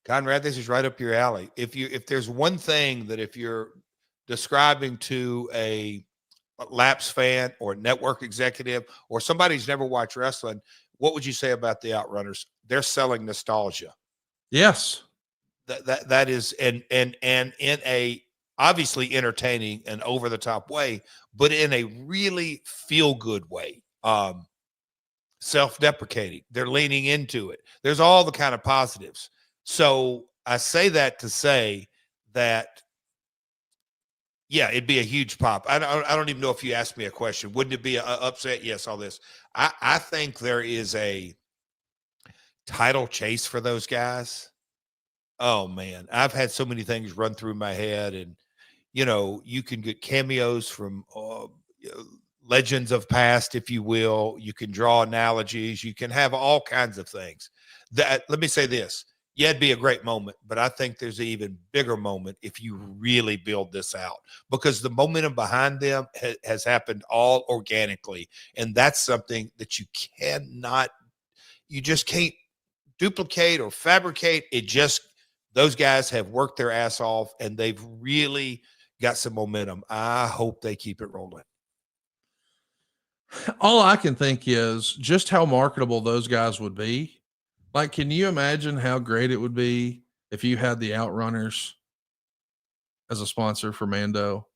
Conrad, this is right up your alley. If there's one thing that if you're describing to a Laps fan or network executive or somebody who's never watched wrestling, what would you say about the Outrunners? They're selling nostalgia. Yes. That is and in a obviously entertaining and over the top way, but in a really feel good way. Self-deprecating. They're leaning into it. There's all the kind of positives. So I say that to say that, yeah, it'd be a huge pop. I don't even know if you asked me a question. Wouldn't it be an upset? Yes, all this. I think there is a title chase for those guys. Oh, man. I've had so many things run through my head. And, you know, you can get cameos from legends of past, if you will. You can draw analogies. You can have all kinds of things. That, let me say this. Yeah, it'd be a great moment, but I think there's an even bigger moment if you really build this out, because the momentum behind them has happened all organically. And that's something that you just can't duplicate or fabricate. Those guys have worked their ass off and they've really got some momentum. I hope they keep it rolling. All I can think is just how marketable those guys would be. Like, can you imagine how great it would be if you had the Outrunners as a sponsor for Mando?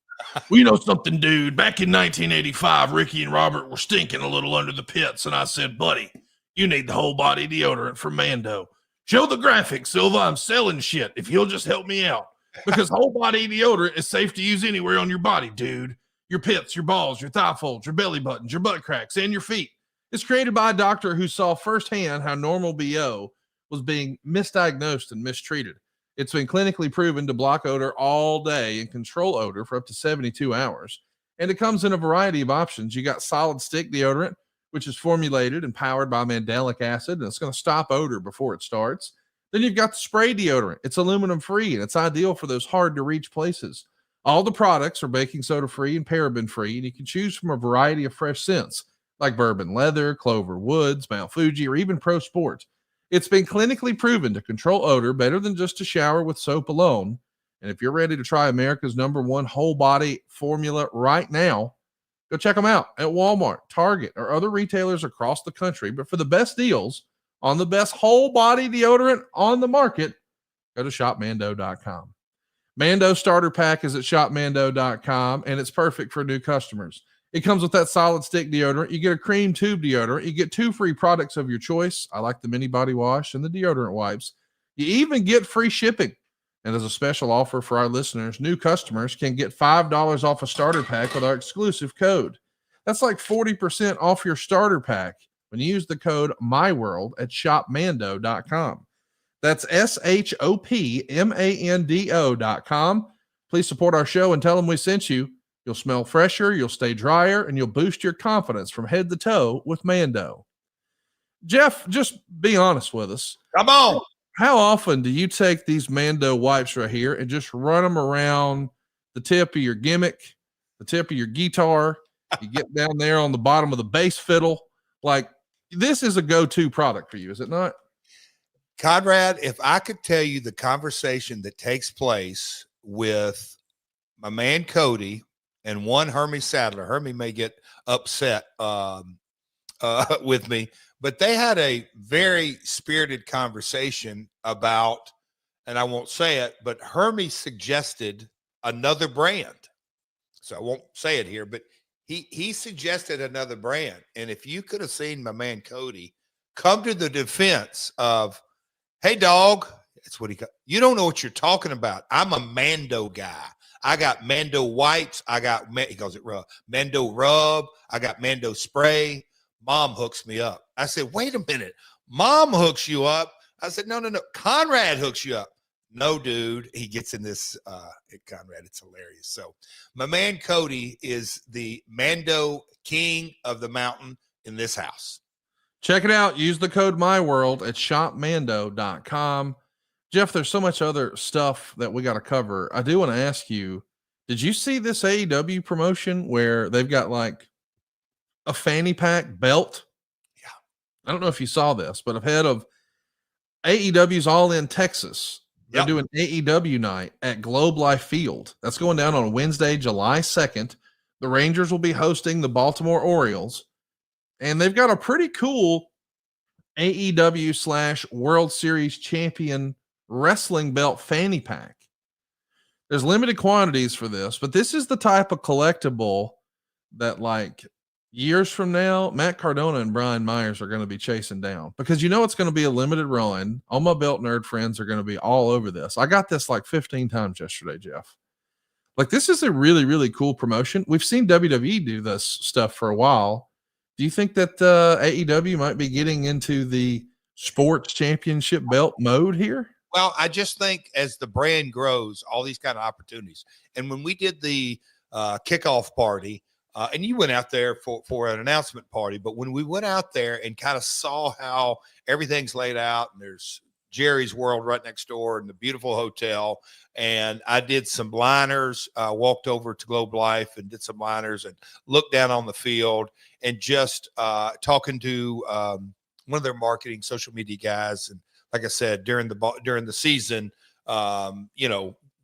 Well, you know something, dude? Back in 1985, Ricky and Robert were stinking a little under the pits, and I said, buddy, you need the whole body deodorant for Mando. Show the graphics, Silva. I'm selling shit if you'll just help me out. Because whole body deodorant is safe to use anywhere on your body, dude. Your pits, your balls, your thigh folds, your belly buttons, your butt cracks, and your feet. It's created by a doctor who saw firsthand how normal BO was being misdiagnosed and mistreated. It's been clinically proven to block odor all day and control odor for up to 72 hours. And it comes in a variety of options. You got solid stick deodorant, which is formulated and powered by mandelic acid, and it's going to stop odor before it starts. Then you've got the spray deodorant. It's aluminum free, and it's ideal for those hard to reach places. All the products are baking soda free and paraben free, and you can choose from a variety of fresh scents like bourbon leather, clover woods, Mount Fuji, or even Pro Sport. It's been clinically proven to control odor better than just a shower with soap alone. And if you're ready to try America's #1 whole body formula right now, go check them out at Walmart, Target, or other retailers across the country. But for the best deals on the best whole body deodorant on the market, go to shopmando.com. Mando starter pack is at shopmando.com, and it's perfect for new customers. It comes with that solid stick deodorant. You get a cream tube deodorant. You get 2 free products of your choice. I like the mini body wash and the deodorant wipes. You even get free shipping. And as a special offer for our listeners, new customers can get $5 off a starter pack with our exclusive code. That's like 40% off your starter pack when you use the code MyWorld at shopmando.com. That's shopmando.com. Please support our show and tell them we sent you. You'll smell fresher, you'll stay drier, and you'll boost your confidence from head to toe with Mando. Jeff, just be honest with us. Come on. How often do you take these Mando wipes right here and just run them around the tip of your gimmick, the tip of your guitar? You get down there on the bottom of the bass fiddle. Like, this is a go-to product for you, is it not? Conrad, if I could tell you the conversation that takes place with my man Cody and one Hermie Sadler. Hermie may get upset with me, but they had a very spirited conversation about, and I won't say it, but Hermie suggested another brand. So I won't say it here, but he suggested another brand. And if you could have seen my man Cody come to the defense of, hey, dog, that's what you don't know what you're talking about. I'm a Mando guy. I got Mando wipes. He calls it Mando rub. I got Mando spray. Mom hooks me up. I said, wait a minute. Mom hooks you up. I said, no. Conrad hooks you up. No, dude. He gets in this, Conrad. It's hilarious. So my man Cody is the Mando king of the mountain in this house. Check it out. Use the code MyWorld at shopmando.com. Jeff, there's so much other stuff that we got to cover. I do want to ask you, did you see this AEW promotion where they've got like a fanny pack belt? Yeah. I don't know if you saw this, but ahead of AEW's all in Texas. They're Yep. doing AEW night at Globe Life Field. That's going down on Wednesday, July 2nd. The Rangers will be hosting the Baltimore Orioles. And they've got a pretty cool AEW / World Series champion wrestling belt fanny pack. There's limited quantities for this, but this is the type of collectible that, like, years from now, Matt Cardona and Brian Myers are going to be chasing down, because you know it's going to be a limited run. All my belt nerd friends are going to be all over this. I got this like 15 times yesterday, Jeff. Like, this is a really, really cool promotion. We've seen WWE do this stuff for a while. Do you think that AEW might be getting into the sports championship belt mode here? Well, I just think as the brand grows, all these kind of opportunities. And when we did the kickoff party, and you went out there for an announcement party, but when we went out there and kind of saw how everything's laid out, and there's Jerry's World right next door and the beautiful hotel, and I did some liners, walked over to Globe Life and did some liners and looked down on the field, and just talking to one of their marketing social media guys. And like I said, during the season, going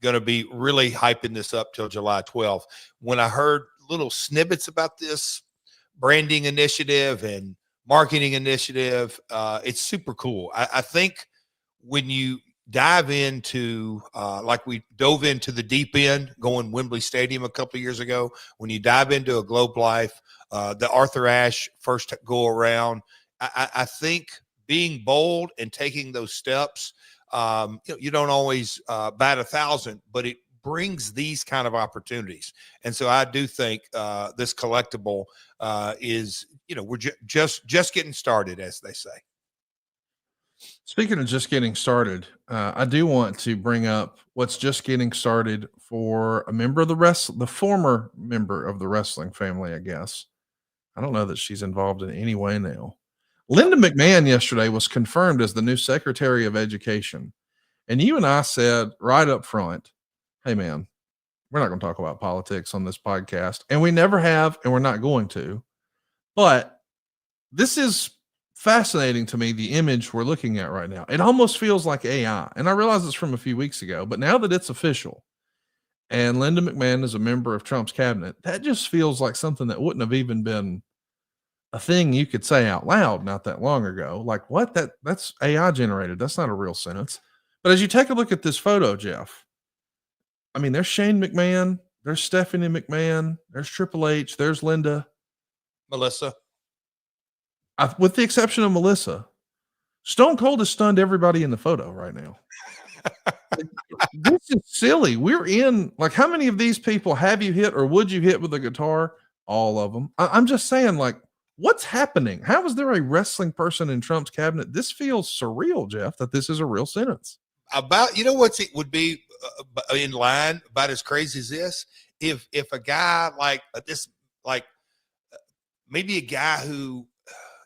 to be really hyping this up till July 12th. When I heard little snippets about this branding initiative and marketing initiative, it's super cool. I think when you dive into, like we dove into the deep end, going Wembley Stadium a couple of years ago, when you dive into a Globe Life, the Arthur Ashe first go around, I think being bold and taking those steps, you don't always bat 1,000, but it brings these kind of opportunities. And so I do think this collectible is, we're just getting started, as they say. Speaking of just getting started, I do want to bring up what's just getting started for a member of the former member of the wrestling family, I guess. I don't know that she's involved in any way now. Linda McMahon yesterday was confirmed as the new Secretary of Education. And you and I said right up front, hey, man, we're not going to talk about politics on this podcast. And we never have, and we're not going to. But this is fascinating to me, the image we're looking at right now. It almost feels like AI. And I realize it's from a few weeks ago, but now that it's official and Linda McMahon is a member of Trump's cabinet, that just feels like something that wouldn't have even been a thing you could say out loud not that long ago. Like, what? That's AI generated. That's not a real sentence. But as you take a look at this photo, Jeff, I mean, there's Shane McMahon, there's Stephanie McMahon, there's Triple H, there's Linda. Melissa. With the exception of Melissa, Stone Cold has stunned everybody in the photo right now. This is silly. We're in, like, how many of these people have you hit or would you hit with a guitar? All of them. I'm just saying, like, what's happening? How is there a wrestling person in Trump's cabinet? This feels surreal, Jeff, that this is a real sentence. About, it would be in line about as crazy as this. If a guy like this, like maybe a guy who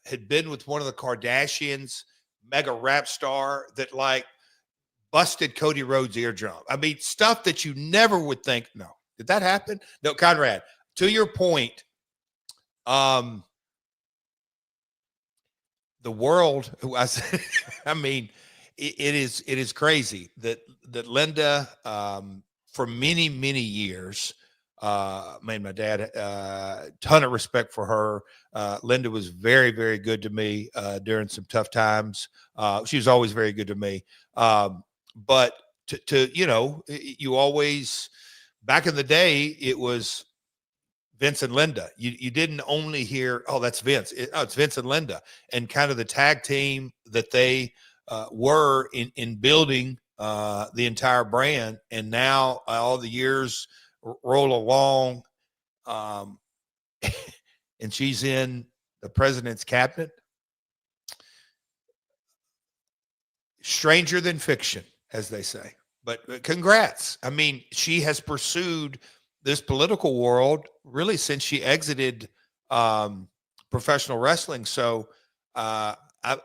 had been with one of the Kardashians, mega rap star, that like busted Cody Rhodes' eardrum. I mean, stuff that you never would think. No, did that happen? No, Conrad, to your point, the world, I mean, it is crazy that Linda, for many, many years, man, my dad, ton of respect for her. Linda was very, very good to me during some tough times. She was always very good to me. But you always, back in the day, it was Vince and Linda. You didn't only hear, oh, that's Vince. It's Vince and Linda, and kind of the tag team that they were in building the entire brand. And now all the years roll along, and she's in the president's cabinet. Stranger than fiction, as they say. But congrats. I mean, she has pursued this political world really since she exited professional wrestling. So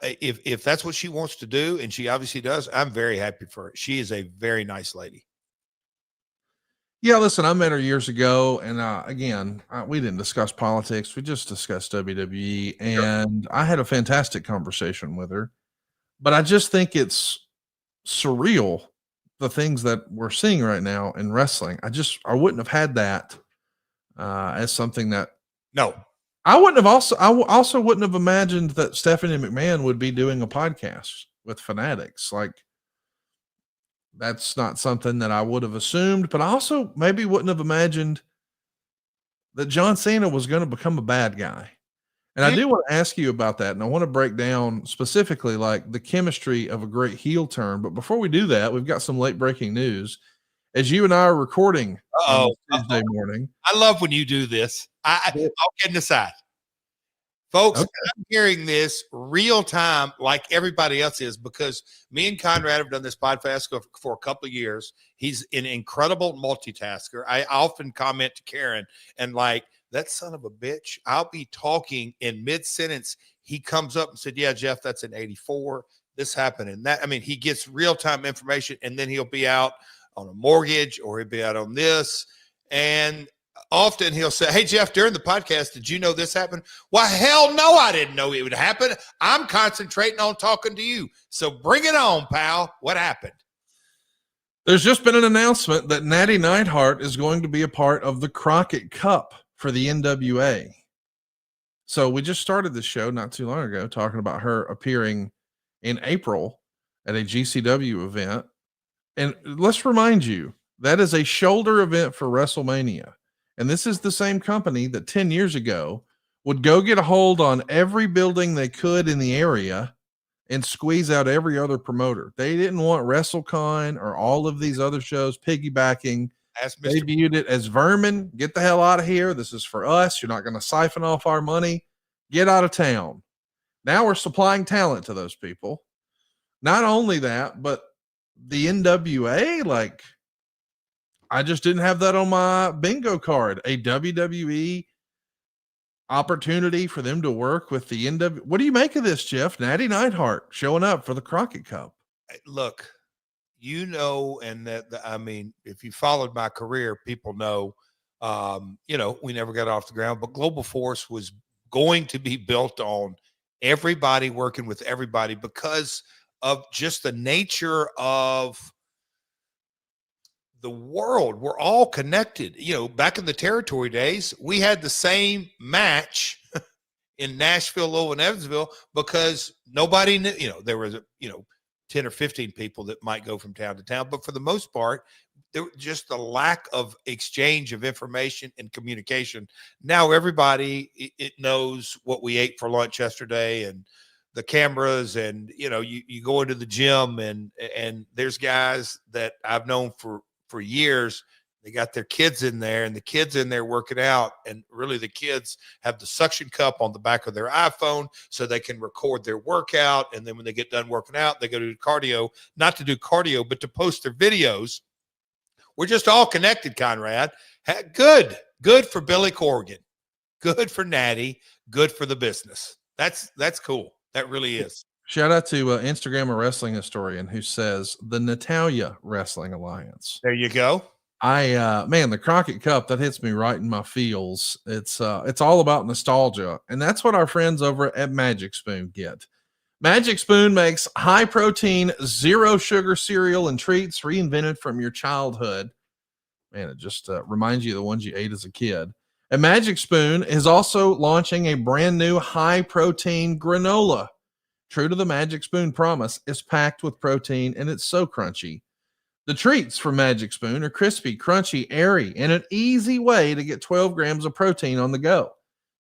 if that's what she wants to do, and she obviously does, I'm very happy for her. She is a very nice lady. Yeah, listen, I met her years ago, and again, we didn't discuss politics. We just discussed WWE, and I had a fantastic conversation with her. But I just think it's surreal, the things that we're seeing right now in wrestling. I wouldn't have had that as something that No. I also wouldn't have imagined that Stephanie McMahon would be doing a podcast with Fanatics. Like, that's not something that I would have assumed, but I also maybe wouldn't have imagined that John Cena was going to become a bad guy. And I do want to ask you about that. And I want to break down specifically like the chemistry of a great heel turn. But before we do that, we've got some late breaking news. As you and I are recording on Tuesday morning. I love when you do this. I'll get aside. Folks, Okay. I'm hearing this real time like everybody else is, because me and Conrad have done this podcast for a couple of years. He's an incredible multitasker. I often comment to Karen and like, that son of a bitch, I'll be talking in mid-sentence. He comes up and said, yeah, Jeff, that's an 84. This happened and that. I mean, he gets real-time information, and then he'll be out on a mortgage or he'll be out on this. And often he'll say, hey, Jeff, during the podcast, did you know this happened? Well, hell no, I didn't know it would happen. I'm concentrating on talking to you. So bring it on, pal. What happened? There's just been an announcement that Natty Neidhart is going to be a part of the Crockett Cup for the NWA. So we just started this show not too long ago talking about her appearing in April at a GCW event. And let's remind you, that is a shoulder event for WrestleMania. And this is the same company that 10 years ago would go get a hold on every building they could in the area and squeeze out every other promoter. They didn't want WrestleCon or all of these other shows piggybacking. They viewed it as vermin. Get the hell out of here. This is for us. You're not going to siphon off our money. Get out of town. Now we're supplying talent to those people. Not only that, but the NWA, like, I just didn't have that on my bingo card. A WWE opportunity for them to work with the NWA. What do you make of this, Jeff? Natty Neidhart showing up for the Crockett Cup. Look, you know, and I mean, if you followed my career, people know, you know, we never got off the ground, but Global Force was going to be built on everybody working with everybody because of just the nature of the world. We're all connected. You know, back in the territory days, we had the same match in Nashville, Louisville, and Evansville because nobody knew, you know, there was, 10 or 15 people that might go from town to town. But for the most part, there was just the lack of exchange of information and communication. Now everybody, it knows what we ate for lunch yesterday and the cameras, and, you know, you go into the gym and there's guys that I've known for years. They got their kids in there, and the kids in there working out, and really the kids have the suction cup on the back of their iPhone so they can record their workout. And then when they get done working out, they go to do cardio, not to do cardio, but to post their videos. We're just all connected, Conrad. Good for Billy Corgan. Good for Natty. Good for the business. That's cool. That really is. Shout out to Instagram a wrestling historian who says the Natalia Wrestling Alliance. There you go. Man, the Crockett Cup, that hits me right in my feels. It's all about nostalgia, and that's what our friends over at Magic Spoon get. Magic Spoon makes high protein, zero sugar cereal and treats reinvented from your childhood. Man, it just reminds you of the ones you ate as a kid. And Magic Spoon is also launching a brand new high protein granola. True to the Magic Spoon promise, it's packed with protein and it's so crunchy. The treats from Magic Spoon are crispy, crunchy, airy, and an easy way to get 12 grams of protein on the go.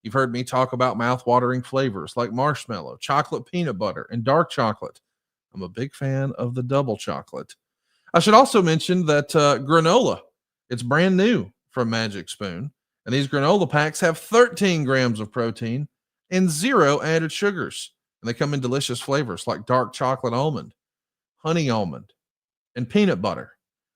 You've heard me talk about mouth-watering flavors like marshmallow, chocolate peanut butter, and dark chocolate. I'm a big fan of the double chocolate. I should also mention that granola, it's brand new from Magic Spoon. And these granola packs have 13 grams of protein and 0 added sugars. And they come in delicious flavors like dark chocolate almond, honey almond, and peanut butter.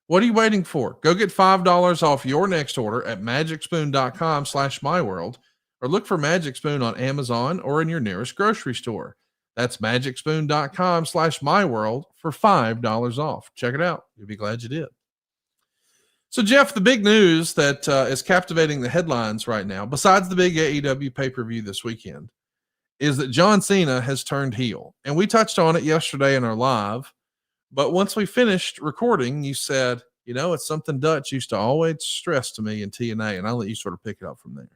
What are you waiting for? Go get $5 off your next order at magicspoon.com/myworld, or look for Magic Spoon on Amazon or in your nearest grocery store. That's magicspoon.com/myworld for $5 off. Check it out. You'll be glad you did. So, Jeff, the big news that is captivating the headlines right now, besides the big AEW pay-per-view this weekend, is that John Cena has turned heel. And we touched on it yesterday in our live. But once we finished recording, you said, it's something Dutch used to always stress to me in TNA. And I'll let you sort of pick it up from there.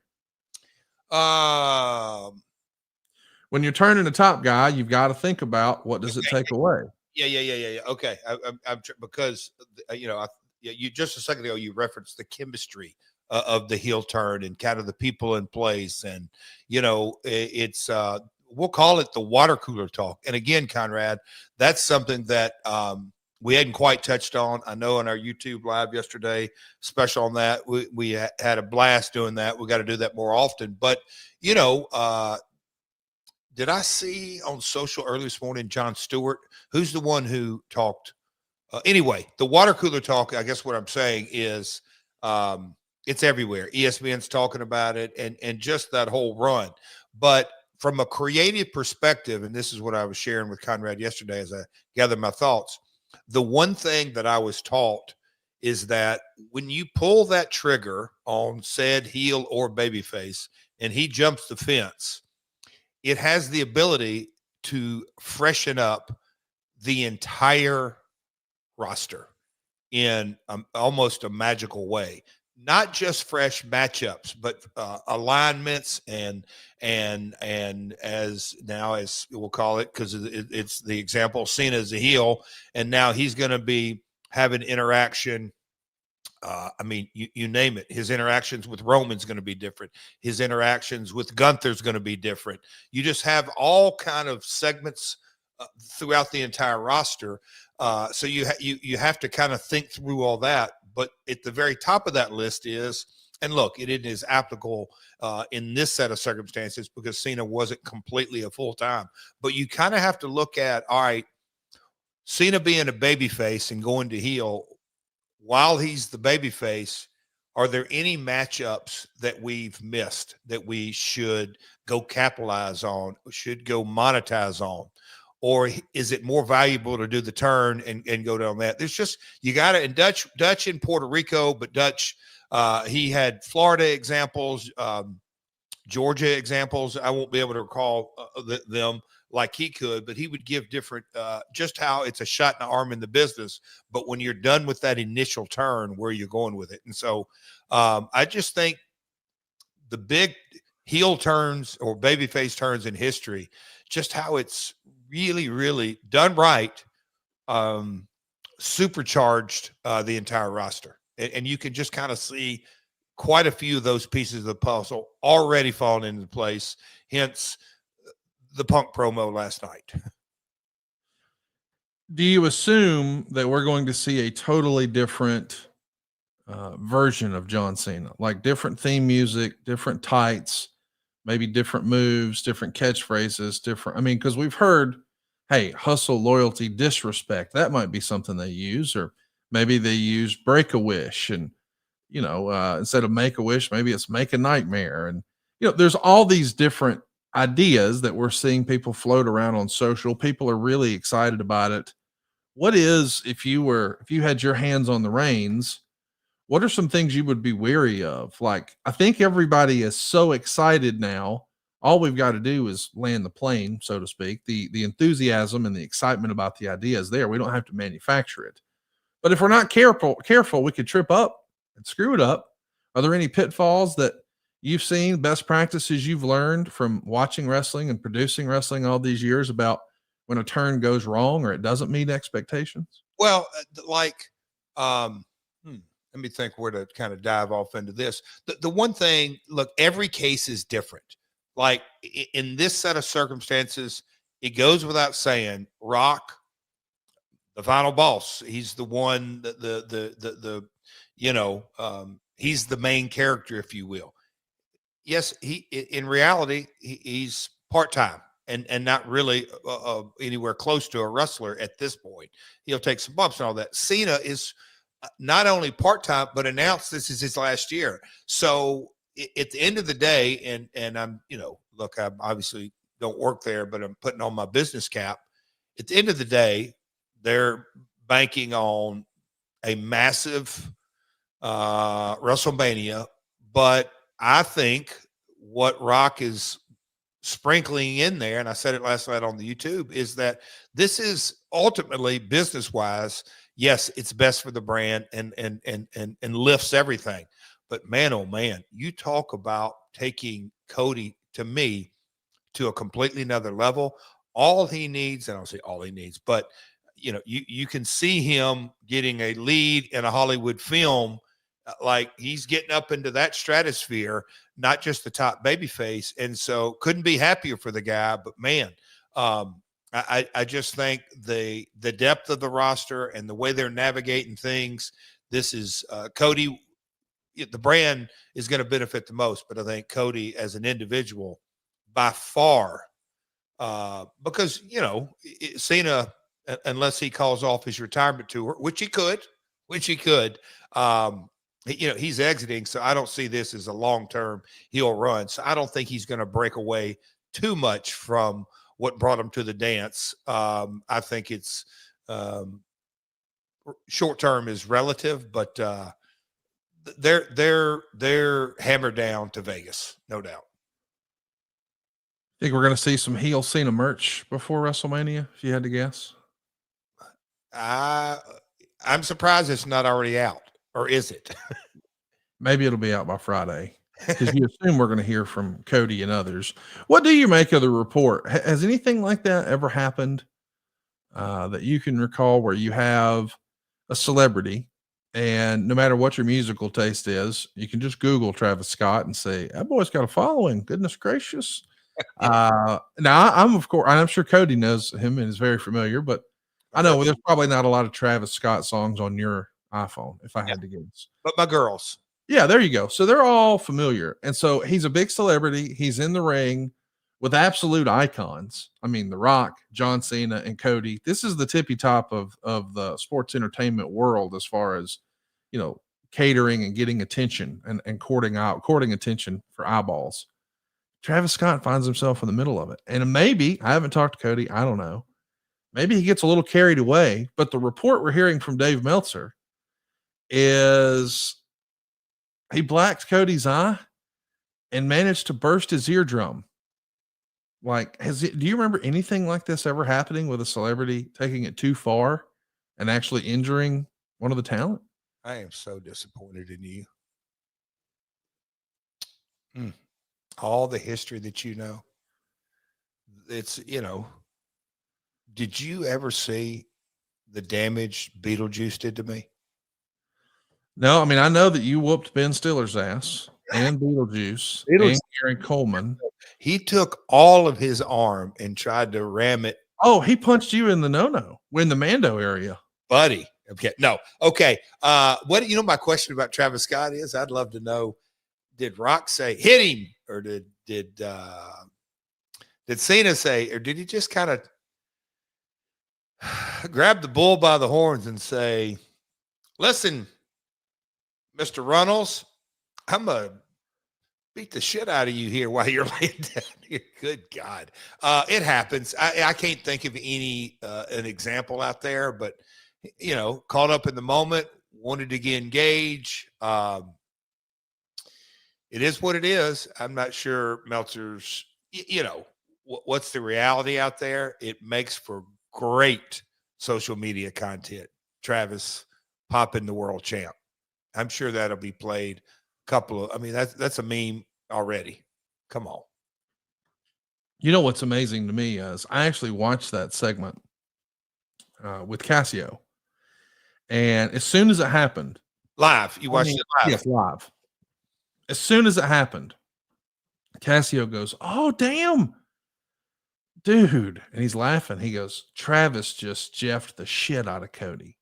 When you're turning a top guy, you've got to think about what does it take away. Yeah. Okay, I'm because you just a second ago you referenced the chemistry of the heel turn and kind of the people in place, and it's we'll call it the water cooler talk. And again, Conrad, that's something that we hadn't quite touched on. I know on our YouTube live yesterday, special on that, we had a blast doing that. We got to do that more often. But did I see on social early this morning John Stewart, who's the one who talked? Anyway, the water cooler talk, I guess what I'm saying is it's everywhere. ESPN's talking about it and just that whole run. But from a creative perspective, and this is what I was sharing with Conrad yesterday as I gathered my thoughts, the one thing that I was taught is that when you pull that trigger on said heel or babyface and he jumps the fence, it has the ability to freshen up the entire roster in almost a magical way. Not just fresh matchups, but alignments and as we'll call it, because it's the example, Cena is a heel, and now he's going to be having interaction. You name it. His interactions with Roman's going to be different. His interactions with Gunther's going to be different. You just have all kind of segments throughout the entire roster. So you have to kind of think through all that. But at the very top of that list is, and look, it is applicable in this set of circumstances because Cena wasn't completely a full-time. But you kind of have to look at, all right, Cena being a babyface and going to heel, while he's the babyface, are there any matchups that we've missed that we should go capitalize on, should go monetize on? Or is it more valuable to do the turn and go down that? There's just, you got to, and Dutch in Puerto Rico, but Dutch, he had Florida examples, Georgia examples. I won't be able to recall them like he could, but he would give different, just how it's a shot in the arm in the business. But when you're done with that initial turn, where you're going with it. And so I just think the big heel turns or babyface turns in history, just how it's really, really done right, supercharged the entire roster. And you can just kind of see quite a few of those pieces of the puzzle already falling into place, hence the Punk promo last night. Do you assume that we're going to see a totally different version of John Cena, like different theme music, different tights, maybe different moves, different catchphrases, because we've heard, hey, hustle, loyalty, disrespect. That might be something they use, or maybe they use break a wish, and instead of make a wish, maybe it's make a nightmare. And there's all these different ideas that we're seeing people float around on social. People are really excited about it. What is, if you had your hands on the reins, what are some things you would be wary of? Like, I think everybody is so excited now. All we've got to do is land the plane, so to speak. The enthusiasm and the excitement about the idea is there. We don't have to manufacture it. But if we're not careful, we could trip up and screw it up. Are there any pitfalls that you've seen, best practices you've learned from watching wrestling and producing wrestling all these years about when a turn goes wrong or it doesn't meet expectations? Well, let me think where to kind of dive off into this. The one thing, look, every case is different. Like in this set of circumstances, it goes without saying, Rock, the final boss, he's the one he's the main character, if you will. Yes, in reality, he's part-time and not really anywhere close to a wrestler at this point. He'll take some bumps and all that. Cena is not only part-time, but announced this is his last year. So at the end of the day, and I'm, look, I obviously don't work there, but I'm putting on my business cap. At the end of the day, they're banking on a massive WrestleMania, but I think what Rock is sprinkling in there, and I said it last night on the YouTube, is that this is ultimately business-wise, yes, it's best for the brand and lifts everything. But man, oh man, you talk about taking Cody, to me, to a completely another level. All he needs, and I don't say all he needs, but you can see him getting a lead in a Hollywood film, like he's getting up into that stratosphere, not just the top babyface. And so couldn't be happier for the guy. But man, I just think the depth of the roster and the way they're navigating things, this is Cody. The brand is going to benefit the most, but I think Cody as an individual by far, because Cena, unless he calls off his retirement tour, which he could, he's exiting. So I don't see this as a long-term heel run. So I don't think he's going to break away too much from what brought him to the dance. I think it's short-term is relative, but they're hammered down to Vegas, no doubt. Think we're going to see some heel Cena merch before WrestleMania, if you had to guess? I'm surprised it's not already out, or is it? Maybe it'll be out by Friday, because you assume we're going to hear from Cody and others. What do you make of the report? Has anything like that ever happened that you can recall, where you have a celebrity, and no matter what your musical taste is, you can just Google Travis Scott and say, that boy's got a following, goodness gracious. Now I'm sure Cody knows him and is very familiar, but I know there's probably not a lot of Travis Scott songs on your iPhone, if I had to guess. But my girls. Yeah, there you go. So they're all familiar. And so he's a big celebrity. He's in the ring with absolute icons. I mean, The Rock, John Cena, and Cody. This is the tippy top of the sports entertainment world as far as, catering and getting attention and courting attention for eyeballs. Travis Scott finds himself in the middle of it. And maybe, I haven't talked to Cody, I don't know. Maybe he gets a little carried away, but the report we're hearing from Dave Meltzer is he blacked Cody's eye and managed to burst his eardrum. Like, do you remember anything like this ever happening with a celebrity taking it too far and actually injuring one of the talent? I am so disappointed in you. All the history that you know. It's, did you ever see the damage Beetlejuice did to me? No, I mean, I know that you whooped Ben Stiller's ass and Beetlejuice and Aaron Coleman. He took all of his arm and tried to ram it. Oh, he punched you in the in the Mando area. Buddy. Okay. No. Okay. My question about Travis Scott is, I'd love to know, did Rock say hit him, or did Cena say, or did he just kind of grab the bull by the horns and say, listen, Mr. Runnels, I'm going to beat the shit out of you here while you're laying down here. Good God. It happens. I can't think of an example out there, but, caught up in the moment, wanted to get engaged. It is what it is. I'm not sure Meltzer's, what's the reality out there? It makes for great social media content. Travis popping the world champ. I'm sure that'll be played that's a meme already. Come on. You know what's amazing to me is I actually watched that segment with Cassio. And as soon as it happened. Live. You watched it live? Yes, live. As soon as it happened, Cassio goes, oh, damn. Dude. And he's laughing. He goes, Travis just jeffed the shit out of Cody.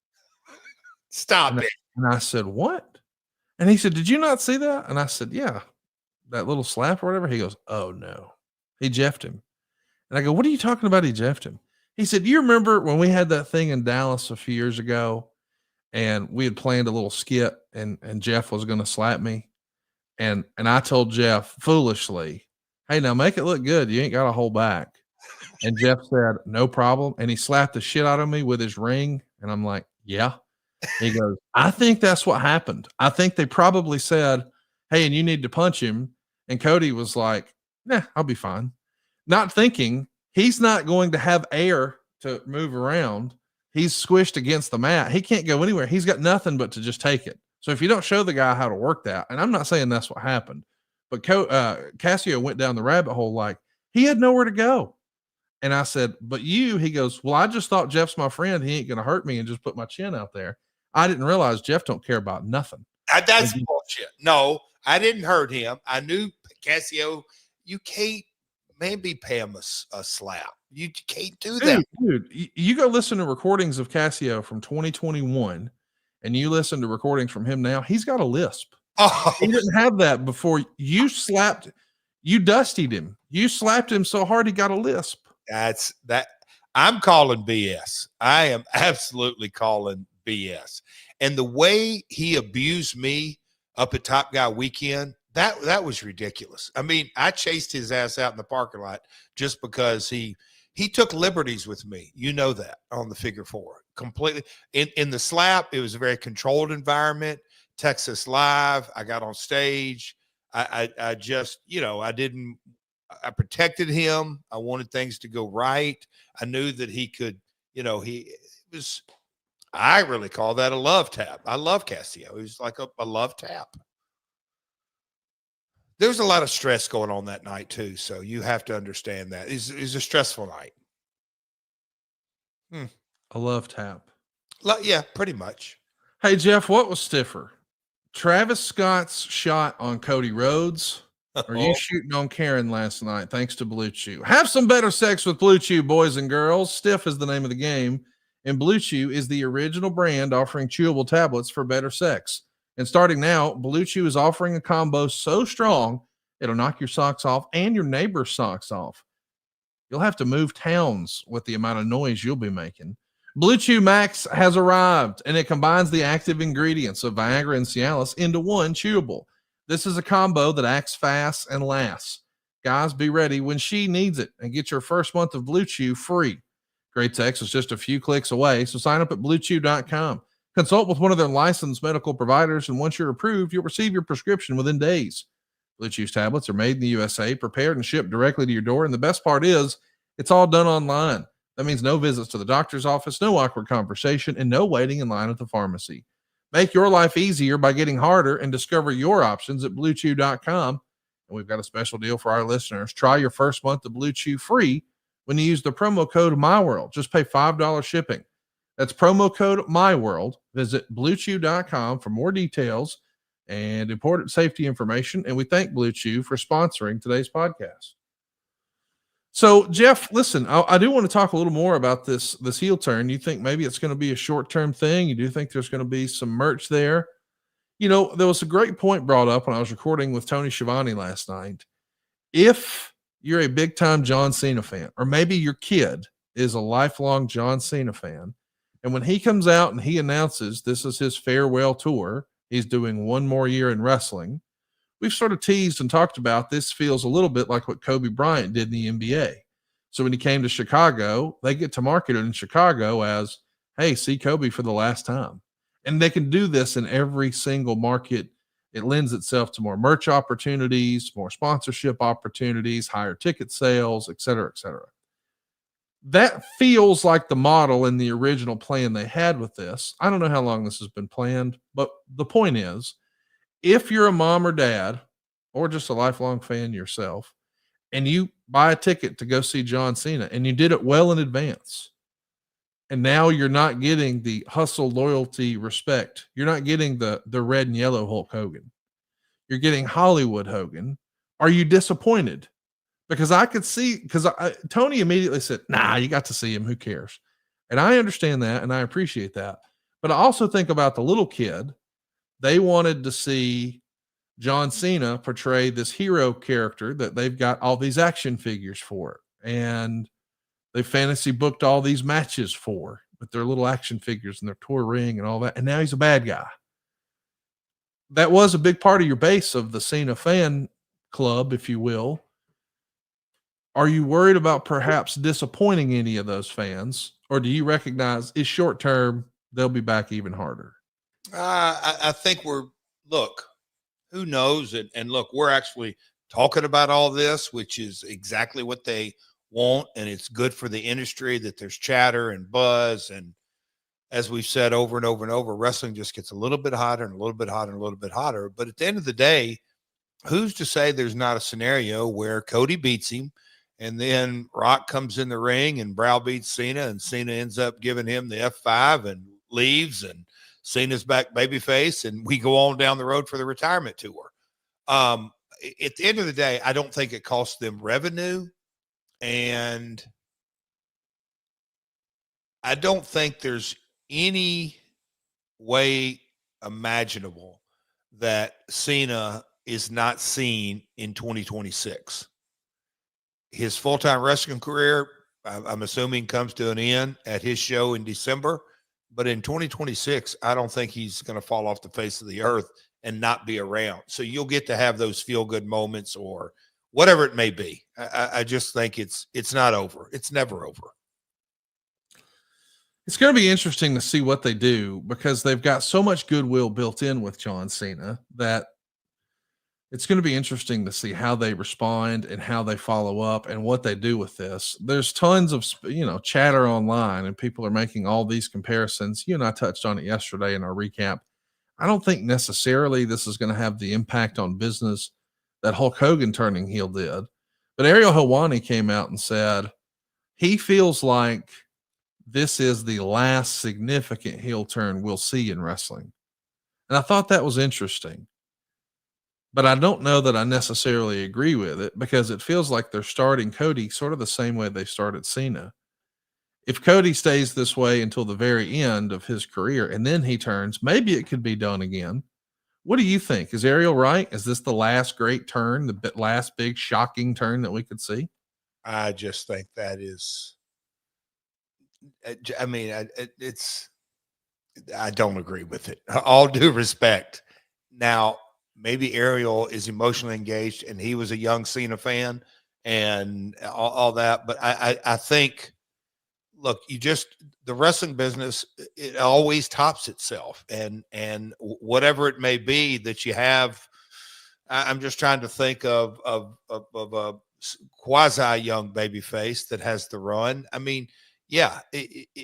Stop it. And I said, what? And he said, did you not see that? And I said, yeah, that little slap or whatever. He goes, oh no, he jeffed him. And I go, what are you talking about? He jeffed him. He said, do you remember when we had that thing in Dallas a few years ago and we had planned a little skit and Jeff was going to slap me? And I told Jeff foolishly, hey, now make it look good. You ain't got to hold back. And Jeff said, no problem. And he slapped the shit out of me with his ring. And I'm like, yeah. He goes, I think that's what happened. I think they probably said, hey, and you need to punch him. And Cody was like, nah, I'll be fine. not thinking he's not going to have air to move around. He's squished against the mat. He can't go anywhere. He's got nothing but to just take it. So if you don't show the guy how to work that, and I'm not saying that's what happened, but Cassio went down the rabbit hole like he had nowhere to go. And I said, but he goes, well, I just thought Jeff's my friend. He ain't going to hurt me and just put my chin out there. I didn't realize Jeff don't care about nothing. That's bullshit. No, I didn't hurt him. I knew Cassio, you can't maybe pay him a slap. You can't do that. Dude, you go listen to recordings of Cassio from 2021 and you listen to recordings from him now. He's got a lisp. Oh. He didn't have that before. You dustied him. You slapped him so hard he got a lisp. That's that. I'm calling BS. I am absolutely calling BS. And the way he abused me up at Top Guy Weekend, that was ridiculous. I mean, I chased his ass out in the parking lot just because he took liberties with me. You know that on the figure four completely. In the slap, it was a very controlled environment. Texas Live. I got on stage. I just, I protected him. I wanted things to go right. I knew that he could, I really call that a love tap. I love Cassio. He was like a love tap. There was a lot of stress going on that night too. So you have to understand that. It's a stressful night. A love tap. Yeah, pretty much. Hey, Jeff, what was stiffer? Travis Scott's shot on Cody Rhodes, or you shooting on Karen last night, thanks to Blue Chew. Have some better sex with Blue Chew, boys and girls. Stiff is the name of the game, and Blue Chew is the original brand offering chewable tablets for better sex. And starting now, Blue Chew is offering a combo so strong, it'll knock your socks off and your neighbor's socks off. You'll have to move towns with the amount of noise you'll be making. Blue Chew Max has arrived, and it combines the active ingredients of Viagra and Cialis into one chewable. This is a combo that acts fast and lasts. Guys, be ready when she needs it and get your first month of Blue Chew free. Great sex is just a few clicks away, so sign up at BlueChew.com. Consult with one of their licensed medical providers, and once you're approved, you'll receive your prescription within days. Blue Chew's tablets are made in the USA, prepared and shipped directly to your door, and the best part is it's all done online. That means no visits to the doctor's office, no awkward conversation, and no waiting in line at the pharmacy. Make your life easier by getting harder and discover your options at BlueChew.com. And we've got a special deal for our listeners. Try your first month of Blue Chew free when you use the promo code MyWorld. Just pay $5 shipping. That's promo code MyWorld. Visit BlueChew.com for more details and important safety information. And we thank Blue Chew for sponsoring today's podcast. So, Jeff, listen, I do want to talk a little more about this heel turn. You think maybe it's going to be a short-term thing? You do think there's going to be some merch there? There was a great point brought up when I was recording with Tony Schiavone last night. If you're a big-time John Cena fan, or maybe your kid is a lifelong John Cena fan, and when he comes out and he announces this is his farewell tour, he's doing one more year in wrestling, we've sort of teased and talked about this feels a little bit like what Kobe Bryant did in the NBA. So when he came to Chicago, they get to market it in Chicago as, hey, see Kobe for the last time. And they can do this in every single market. It lends itself to more merch opportunities, more sponsorship opportunities, higher ticket sales, et cetera, et cetera. That feels like the model in the original plan they had with this. I don't know how long this has been planned, but the point is, if you're a mom or dad, or just a lifelong fan yourself, and you buy a ticket to go see John Cena, and you did it well in advance, and now you're not getting the hustle, loyalty, respect. You're not getting the red and yellow Hulk Hogan. You're getting Hollywood Hogan. Are you disappointed? Because I could see, Tony immediately said, nah, you got to see him. Who cares? And I understand that, and I appreciate that. But I also think about the little kid. They wanted to see John Cena portray this hero character that they've got all these action figures for. And they fantasy booked all these matches for with their little action figures and their tour ring and all that. And now he's a bad guy. That was a big part of your base of the Cena fan club, if you will. Are you worried about perhaps disappointing any of those fans? Or do you recognize it's short term, they'll be back even harder? I think who knows? And look, we're actually talking about all this, which is exactly what they want. And it's good for the industry that there's chatter and buzz. And as we've said over and over and over, wrestling just gets a little bit hotter and a little bit hotter and a little bit hotter. But at the end of the day, who's to say there's not a scenario where Cody beats him and then Rock comes in the ring and browbeats Cena, and Cena ends up giving him the F5 and leaves, and Cena's back babyface, and we go on down the road for the retirement tour. At the end of the day, I don't think it costs them revenue, and I don't think there's any way imaginable that Cena is not seen in 2026. His full-time wrestling career, I'm assuming, comes to an end at his show in December. But in 2026, I don't think he's going to fall off the face of the earth and not be around. So you'll get to have those feel-good moments or whatever it may be. I just think it's not over. It's never over. It's going to be interesting to see what they do, because they've got so much goodwill built in with John Cena that it's going to be interesting to see how they respond and how they follow up and what they do with this. There's tons of, chatter online, and people are making all these comparisons. You and I touched on it yesterday in our recap. I don't think necessarily this is going to have the impact on business that Hulk Hogan turning heel did. But Ariel Helwani came out and said he feels like this is the last significant heel turn we'll see in wrestling. And I thought that was interesting. But I don't know that I necessarily agree with it, because it feels like they're starting Cody sort of the same way they started Cena. If Cody stays this way until the very end of his career and then he turns, maybe it could be done again. What do you think? Is Ariel right? Is this the last great turn, the last big shocking turn that we could see? I just think that is, I don't agree with it. All due respect. Now, maybe Ariel is emotionally engaged and he was a young Cena fan and all that. But I think, look, the wrestling business, it always tops itself, and whatever it may be that you have, I'm just trying to think of a quasi young baby face that has the run. I mean, yeah,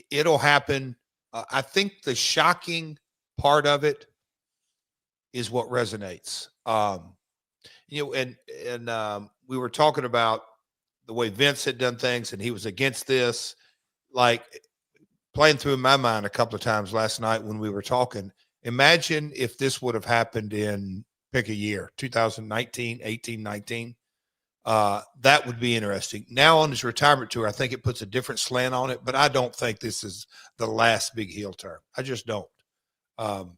it'll happen. I think the shocking part of it is what resonates. And we were talking about the way Vince had done things, and he was against this. Like, playing through my mind a couple of times last night when we were talking, imagine if this would have happened in, pick a year, 2019, 18, 19. That would be interesting. Now on his retirement tour, I think it puts a different slant on it, but I don't think this is the last big heel turn. I just don't. When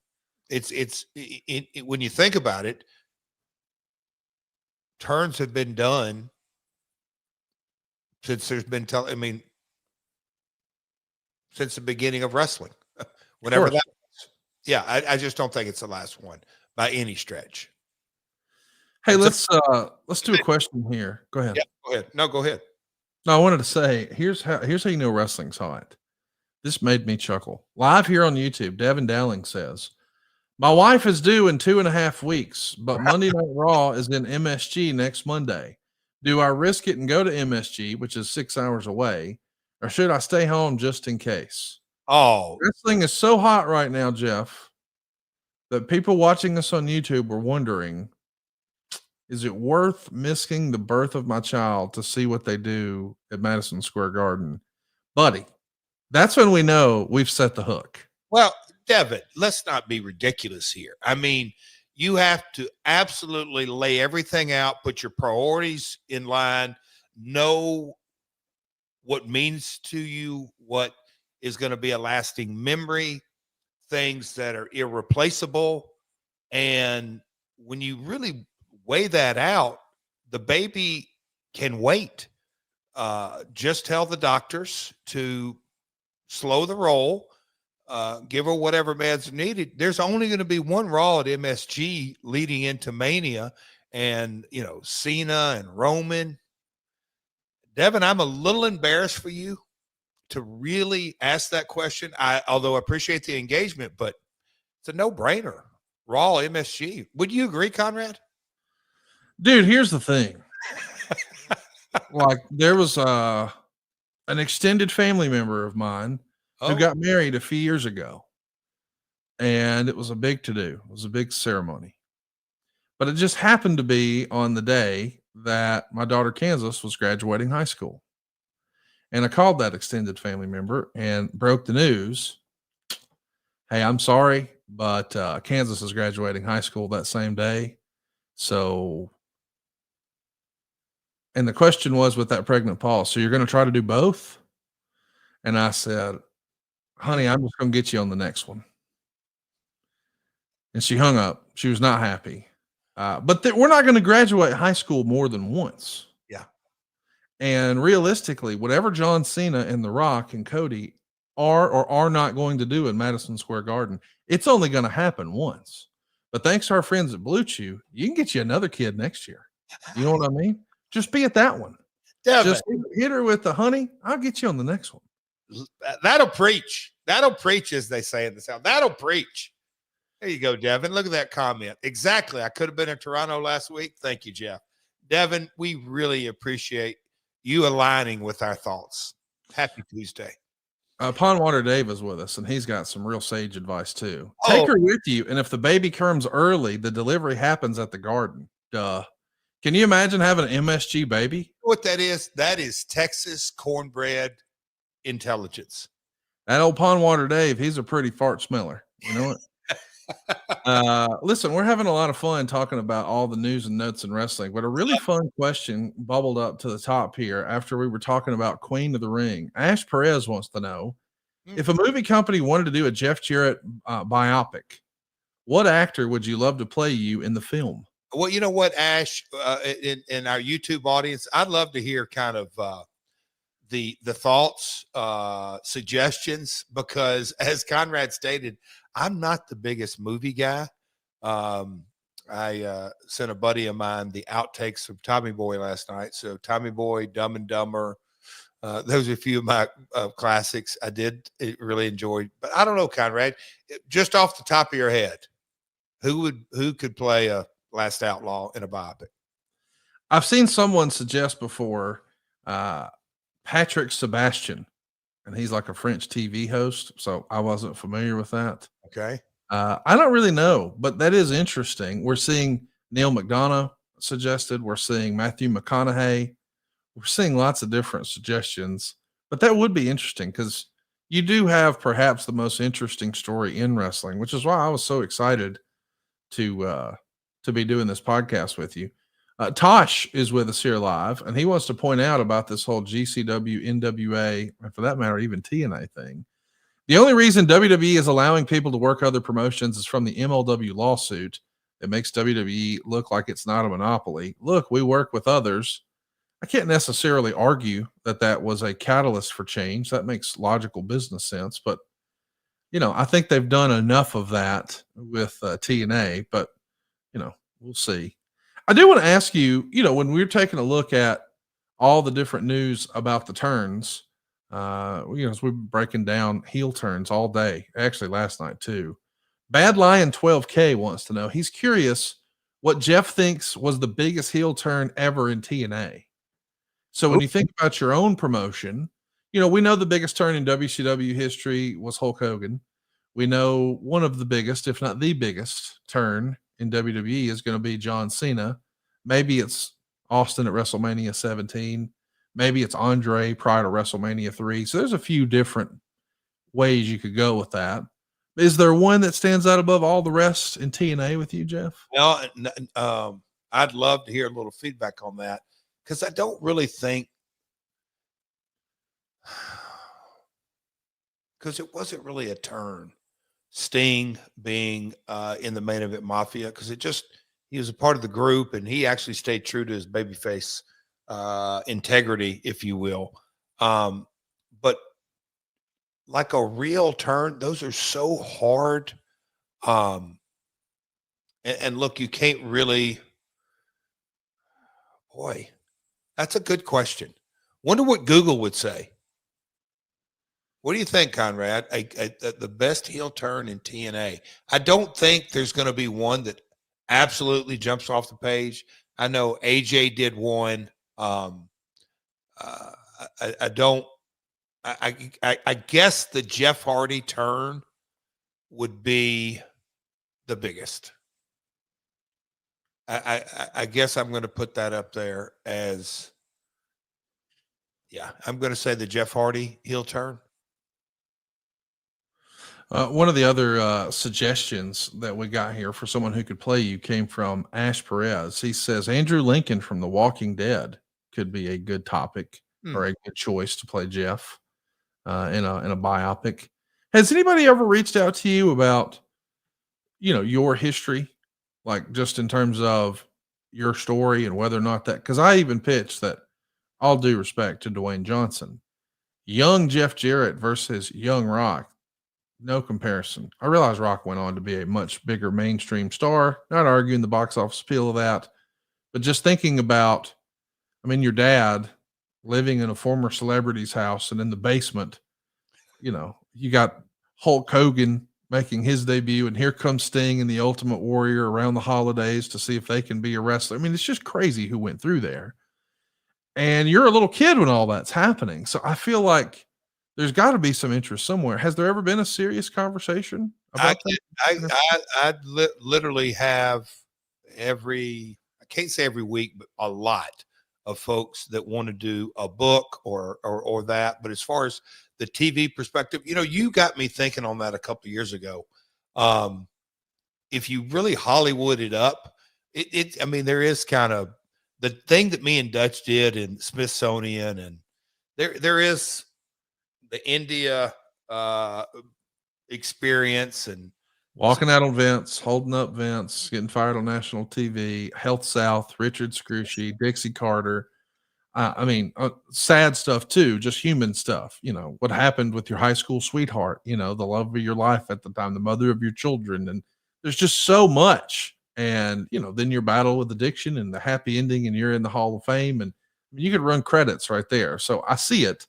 you think about it, turns have been done since there's been, since the beginning of wrestling, whenever that was. Yeah, I just don't think it's the last one by any stretch. Hey, let's do a question here. Go ahead. Yeah, go ahead. No, go ahead. No, I wanted to say, here's how you know wrestling's hot. This made me chuckle. Live here on YouTube, Devin Dowling says, my wife is due in 2.5 weeks, but Monday Night Raw is in MSG next Monday. Do I risk it and go to MSG, which is 6 hours away, or should I stay home just in case? Oh, wrestling is so hot right now, Jeff, that people watching us on YouTube were wondering, is it worth missing the birth of my child to see what they do at Madison Square Garden? Buddy, that's when we know we've set the hook. Well, Devin, let's not be ridiculous here. I mean, you have to absolutely lay everything out, put your priorities in line, know what means to you, what is going to be a lasting memory, things that are irreplaceable. And when you really weigh that out, the baby can wait. Just tell the doctors to slow the roll, give her whatever meds are needed. There's only going to be one Raw at MSG leading into Mania, and Cena and Roman. Devin, I'm a little embarrassed for you to really ask that question. Although I appreciate the engagement, but it's a no-brainer. Raw MSG. Would you agree, Conrad? Dude, here's the thing. Like, there was an extended family member of mine who got married a few years ago, and it was a big to-do. It was a big ceremony. But it just happened to be on the day that my daughter Kansas was graduating high school. And I called that extended family member and broke the news. Hey, I'm sorry, but Kansas is graduating high school that same day. So, and the question was with that pregnant pause, so you're going to try to do both? And I said, honey, I'm just going to get you on the next one. And she hung up. She was not happy. But we're not going to graduate high school more than once. Yeah. And realistically, whatever John Cena and The Rock and Cody are or are not going to do in Madison Square Garden, it's only going to happen once. But thanks to our friends at Blue Chew, you can get you another kid next year. You know what I mean? Just be at that one. Just hit her with the honey. I'll get you on the next one. That'll preach. That'll preach, as they say in the South. That'll preach. There you go, Devin. Look at that comment. Exactly. I could have been in Toronto last week. Thank you, Jeff. Devin, we really appreciate you aligning with our thoughts. Happy Tuesday. Pondwater Dave is with us, and he's got some real sage advice too. Take her with you, and if the baby comes early, the delivery happens at the garden. Duh. Can you imagine having an MSG baby? What that is Texas cornbread intelligence. That old Pondwater Dave, he's a pretty fart smeller. You know what? Listen, we're having a lot of fun talking about all the news and notes in wrestling, but a really fun question bubbled up to the top here after we were talking about Queen of the Ring. Ash Perez wants to know if a movie company wanted to do a Jeff Jarrett biopic, what actor would you love to play you in the film? Well, you know what, Ash, in our YouTube audience, I'd love to hear kind of the thoughts, suggestions, because as Conrad stated, I'm not the biggest movie guy. I sent a buddy of mine the outtakes from Tommy Boy last night. So Tommy Boy, Dumb and Dumber, those are a few of my classics. I did really enjoy, but I don't know, Conrad, just off the top of your head, who could play a Last Outlaw in a biopic? I've seen someone suggest before Patrick Sebastian, and he's like a French TV host, so I wasn't familiar with that. Okay. I don't really know, but that is interesting. We're seeing Neil McDonough suggested. We're seeing Matthew McConaughey. We're seeing lots of different suggestions, but that would be interesting because you do have perhaps the most interesting story in wrestling, which is why I was so excited to be doing this podcast with you. Tosh is with us here live, and he wants to point out about this whole GCW, NWA, and for that matter, even TNA thing. The only reason WWE is allowing people to work other promotions is from the MLW lawsuit that makes WWE look like it's not a monopoly. Look, we work with others. I can't necessarily argue that that was a catalyst for change. That makes logical business sense, but I think they've done enough of that with TNA, but we'll see. I do want to ask you, when we're taking a look at all the different news about the turns, as we've been breaking down heel turns all day, actually last night too. Bad Lion 12K wants to know, he's curious what Jeff thinks was the biggest heel turn ever in TNA. So when you think about your own promotion, we know the biggest turn in WCW history was Hulk Hogan. We know one of the biggest, if not the biggest turn in WWE is going to be John Cena. Maybe it's Austin at WrestleMania 17. Maybe it's Andre prior to WrestleMania 3. So there's a few different ways you could go with that. Is there one that stands out above all the rest in TNA with you, Jeff? No, I'd love to hear a little feedback on that because I don't really think, because it wasn't really a turn. Sting being in the main event Mafia, because he was a part of the group and he actually stayed true to his babyface integrity, if you will. But like a real turn, those are so hard. And look, you can't really, boy, that's a good question. Wonder what Google would say. What do you think, Conrad? The best heel turn in TNA. I don't think there's going to be one that absolutely jumps off the page. I know AJ did one. I don't. I guess the Jeff Hardy turn would be the biggest. I guess I'm going to put that up there as, yeah, I'm going to say the Jeff Hardy heel turn. One of the other suggestions that we got here for someone who could play you came from Ash Perez. He says Andrew Lincoln from The Walking Dead could be a good topic or a good choice to play Jeff in a biopic. Has anybody ever reached out to you about, your history, like just in terms of your story and whether or not that? Because I even pitched that, all due respect to Dwayne Johnson, young Jeff Jarrett versus young Rock. No comparison. I realize Rock went on to be a much bigger mainstream star, not arguing the box office appeal of that, but just thinking about, your dad living in a former celebrity's house and in the basement, you got Hulk Hogan making his debut, and here comes Sting and the Ultimate Warrior around the holidays to see if they can be a wrestler. It's just crazy who went through there. And you're a little kid when all that's happening. So I feel like there's got to be some interest somewhere. Has there ever been a serious conversation about that? I literally have I can't say every week, but a lot of folks that want to do a book or that. But as far as the TV perspective, you got me thinking on that a couple of years ago. If you really Hollywood it up, there is kind of the thing that me and Dutch did in Smithsonian, and there is the India experience and walking out on Vince, holding up Vince, getting fired on national TV, Health South, Richard Scrushy, Dixie Carter. Sad stuff too, just human stuff. What happened with your high school sweetheart, the love of your life at the time, the mother of your children. And there's just so much. And, then your battle with addiction and the happy ending, and you're in the Hall of Fame, and you could run credits right there. So I see it.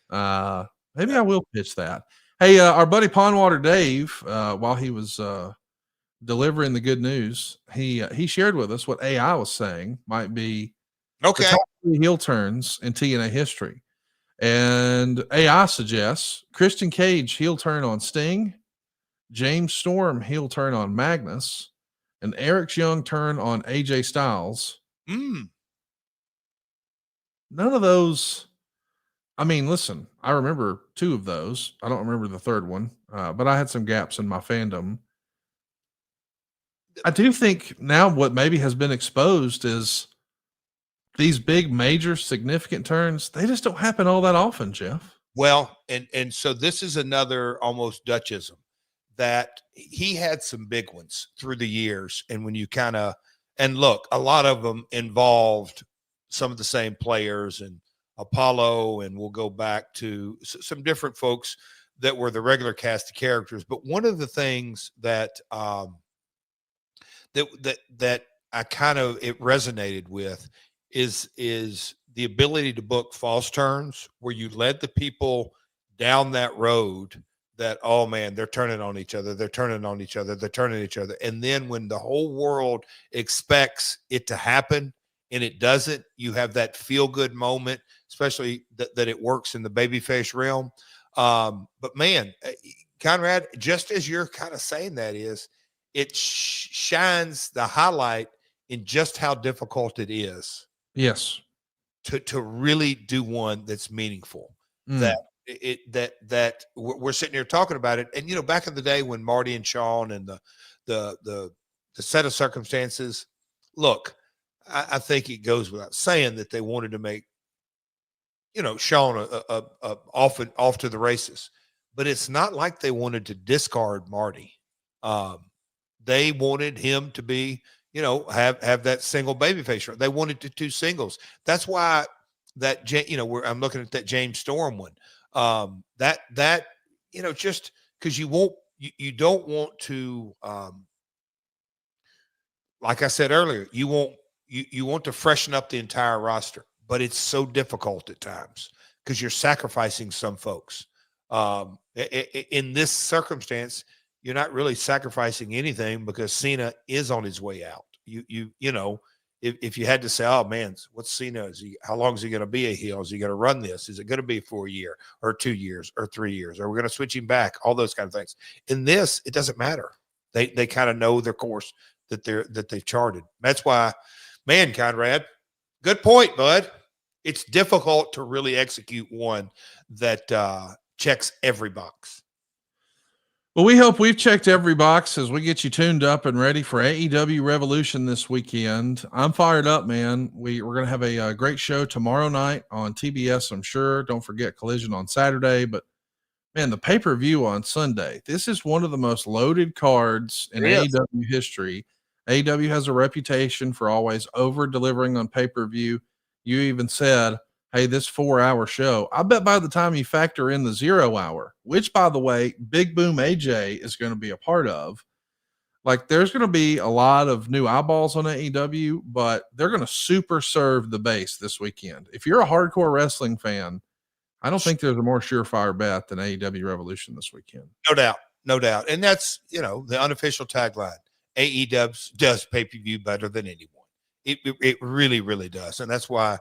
Maybe I will pitch that. Hey, our buddy Pondwater Dave, while he was delivering the good news, he shared with us what AI was saying might be the top 3 heel turns in TNA history. And AI suggests Christian Cage heel turn on Sting, James Storm heel turn on Magnus, and Eric Young turn on AJ Styles. None of those. Listen, I remember 2 of those. I don't remember the third one, but I had some gaps in my fandom. I do think now what maybe has been exposed is these big, major, significant turns. They just don't happen all that often, Jeff. Well, and so this is another almost Dutchism, that he had some big ones through the years. And when you and look, a lot of them involved some of the same players and Apollo, and we'll go back to some different folks that were the regular cast of characters. But one of the things that that I it resonated with is the ability to book false turns, where you led the people down that road that, oh man, they're turning on each other, they're turning on each other, they're turning each other. And then when the whole world expects it to happen and it doesn't, you have that feel good moment, especially that it works in the babyface realm. But man, Conrad, just as you're kind of saying that, it shines the highlight in just how difficult it is. Yes. To really do one that's meaningful, that we're sitting here talking about it. And, back in the day when Marty and Sean and the set of circumstances, look, I think it goes without saying that they wanted to make, Sean off to the races, but it's not like they wanted to discard Marty. They wanted him to be, have that single babyface run. They wanted to do singles. That's why that, I'm looking at that James Storm one. Just because you don't want to, like I said earlier, you want to freshen up the entire roster, but it's so difficult at times because you're sacrificing some folks. In this circumstance, you're not really sacrificing anything because Cena is on his way out. if you had to say, oh man, what's Cena? How long is he going to be a heel? Is he going to run this? Is it going to be for a year or 2 years or 3 years? Are we going to switch him back? All those kind of things. In this, it doesn't matter. They kind of know their course that they've charted. That's why, man, Conrad, good point, bud. It's difficult to really execute one that checks every box. Well, we hope we've checked every box as we get you tuned up and ready for AEW Revolution this weekend. I'm fired up, man. We're going to have a great show tomorrow night on TBS, I'm sure. Don't forget Collision on Saturday. But, man, the pay-per-view on Sunday. This is one of the most loaded cards in AEW history. AEW has a reputation for always over-delivering on pay-per-view. You even said, hey, this 4-hour show, I bet by the time you factor in the 0 hour, which, by the way, Big Boom AJ is going to be a part of, like, there's going to be a lot of new eyeballs on AEW, but they're going to super serve the base this weekend. If you're a hardcore wrestling fan, I don't think there's a more surefire bet than AEW Revolution this weekend. No doubt. No doubt. And that's, the unofficial tagline. AEW does pay-per-view better than anyone. It really, really does. And that's why.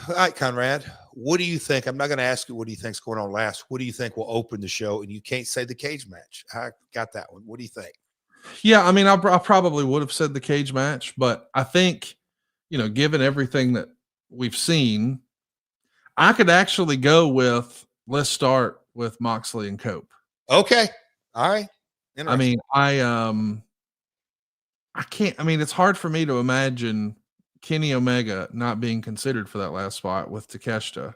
All right, Conrad, what do you think? I'm not going to ask you what do you think's going on last. What do you think will open the show? And you can't say the cage match. I got that one. What do you think? Yeah, I mean, I probably would have said the cage match, but I think, given everything that we've seen, I could actually go with, let's start with Moxley and Cope. Okay. All right. I mean, I can't, it's hard for me to imagine Kenny Omega not being considered for that last spot with Takeshita,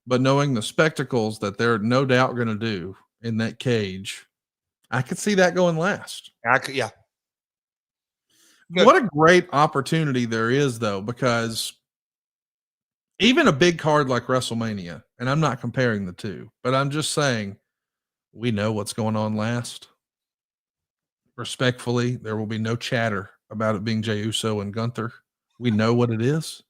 but knowing the spectacles that they're no doubt going to do in that cage, I could see that going last. Yeah. Good. What a great opportunity there is, though, because even a big card like WrestleMania, and I'm not comparing the two, but I'm just saying we know what's going on last. Respectfully, there will be no chatter about it being Jey Uso and Gunther. We know what it is.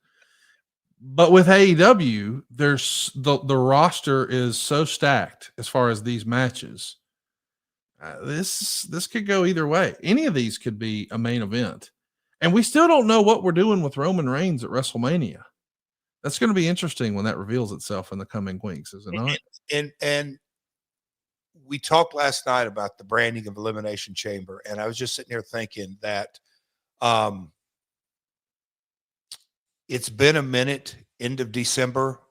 But with AEW, there's the roster is so stacked as far as these matches. This could go either way. Any of these could be a main event. And we still don't know what we're doing with Roman Reigns at WrestleMania. That's going to be interesting when that reveals itself in the coming weeks, is it not? And we talked last night about the branding of Elimination Chamber, and I was just sitting here thinking that it's been a minute, end of December,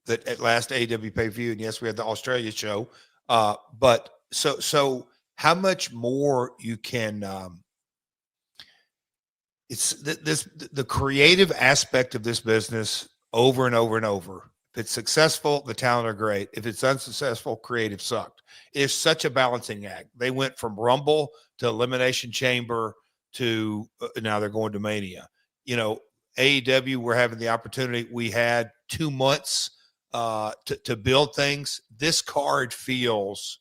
that at last AEW pay-per-view, and yes, we had the Australia show, but so how much more you can it's the creative aspect of this business over and over and over. If it's successful, the talent are great. If it's unsuccessful, creative sucked. It's such a balancing act. They went from Rumble to Elimination Chamber to now they're going to Mania. AEW, we're having the opportunity. We had 2 months to build things. This card feels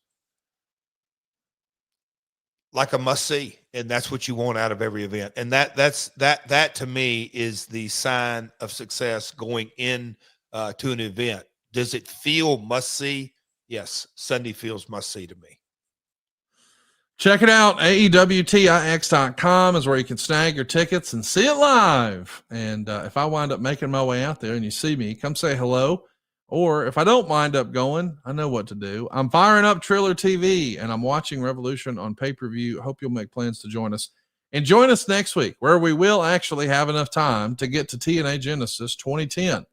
like a must-see, and that's what you want out of every event. And that to me is the sign of success going in to an event. Does it feel must-see? Yes, Sunday feels must-see to me. Check it out. AEWTIX.com is where you can snag your tickets and see it live. And if I wind up making my way out there and you see me, come say hello. Or if I don't wind up going, I know what to do. I'm firing up Triller TV and I'm watching Revolution on pay-per-view. Hope you'll make plans to join us. And join us next week where we will actually have enough time to get to TNA Genesis 2010.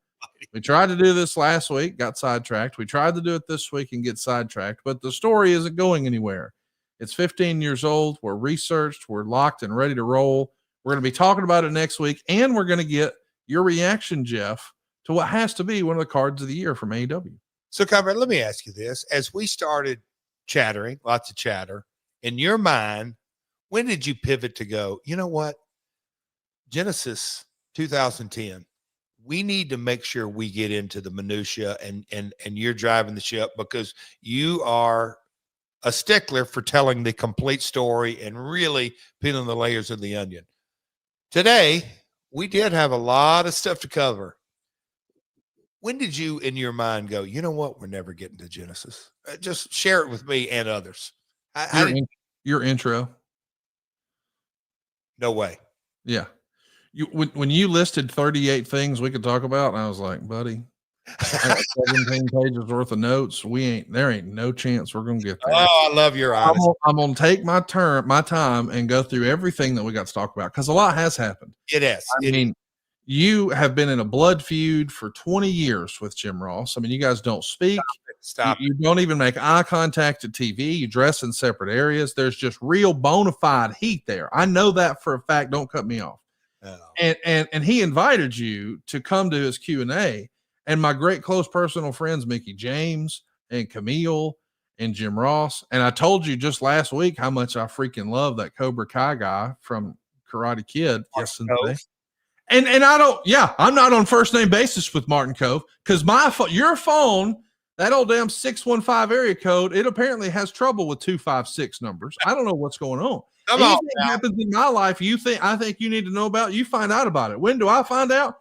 We tried to do this last week, got sidetracked. We tried to do it this week and get sidetracked, but the story isn't going anywhere. It's 15 years old. We're researched. We're locked and ready to roll. We're going to be talking about it next week, and we're going to get your reaction, Jeff, to what has to be one of the cards of the year from AEW. So, Conrad, let me ask you this. As we started chattering, lots of chatter, in your mind, when did you pivot to go, you know what? Genesis 2010, we need to make sure we get into the minutia and you're driving the ship because you are a stickler for telling the complete story and really peeling the layers of the onion. Today, we did have a lot of stuff to cover. When did you, in your mind, go, you know what? We're never getting to Genesis. Just share it with me and others. Your intro. No way. Yeah. when you listed 38 things we could talk about, I was like, buddy, I got 17 pages worth of notes. There ain't no chance we're gonna get there. Oh, I love your honesty. I'm gonna take my time and go through everything that we got to talk about because a lot has happened. It is. I mean, you have been in a blood feud for 20 years with Jim Ross. I mean, you guys don't speak. Stop. You don't even make eye contact at TV. You dress in separate areas. There's just real bona fide heat there. I know that for a fact. Don't cut me off. Oh. And he invited you to come to his Q&A. And my great close personal friends, Mickey James and Camille and Jim Ross. And I told you just last week how much I freaking love that Cobra Kai guy from Karate Kid. Yes, and I don't, I'm not on first name basis with Martin Cove because your phone, that old damn 615 area code, it apparently has trouble with 256 numbers. I don't know what's going on. Anything happens in my life I think you need to know about, you find out about it. When do I find out?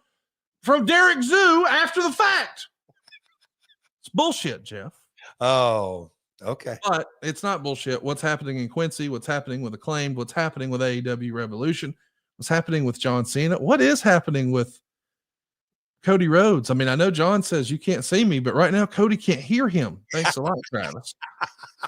From Derek Zoo after the fact. It's bullshit, Jeff. Oh, okay. But it's not bullshit. What's happening in Quincy, what's happening with Acclaimed, what's happening with AEW Revolution, what's happening with John Cena, what is happening with Cody Rhodes? I mean, I know John says you can't see me, but right now Cody can't hear him. Thanks a lot, Travis.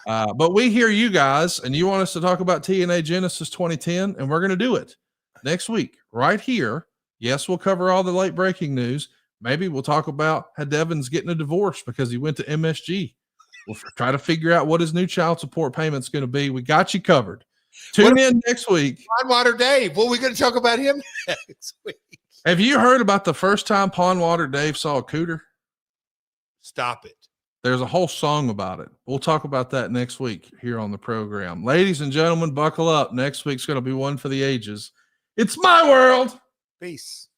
But we hear you guys, and you want us to talk about TNA Genesis 2010, and we're going to do it next week right here. Yes, we'll cover all the late breaking news. Maybe we'll talk about how Devin's getting a divorce because he went to MSG. We'll try to figure out what his new child support payment's going to be. We got you covered. Tune in next week. Pondwater Dave. What are we going to talk about him next week? Have you heard about the first time Pondwater Dave saw a cooter? Stop it. There's a whole song about it. We'll talk about that next week here on the program. Ladies and gentlemen, buckle up. Next week's going to be one for the ages. It's my world. Peace.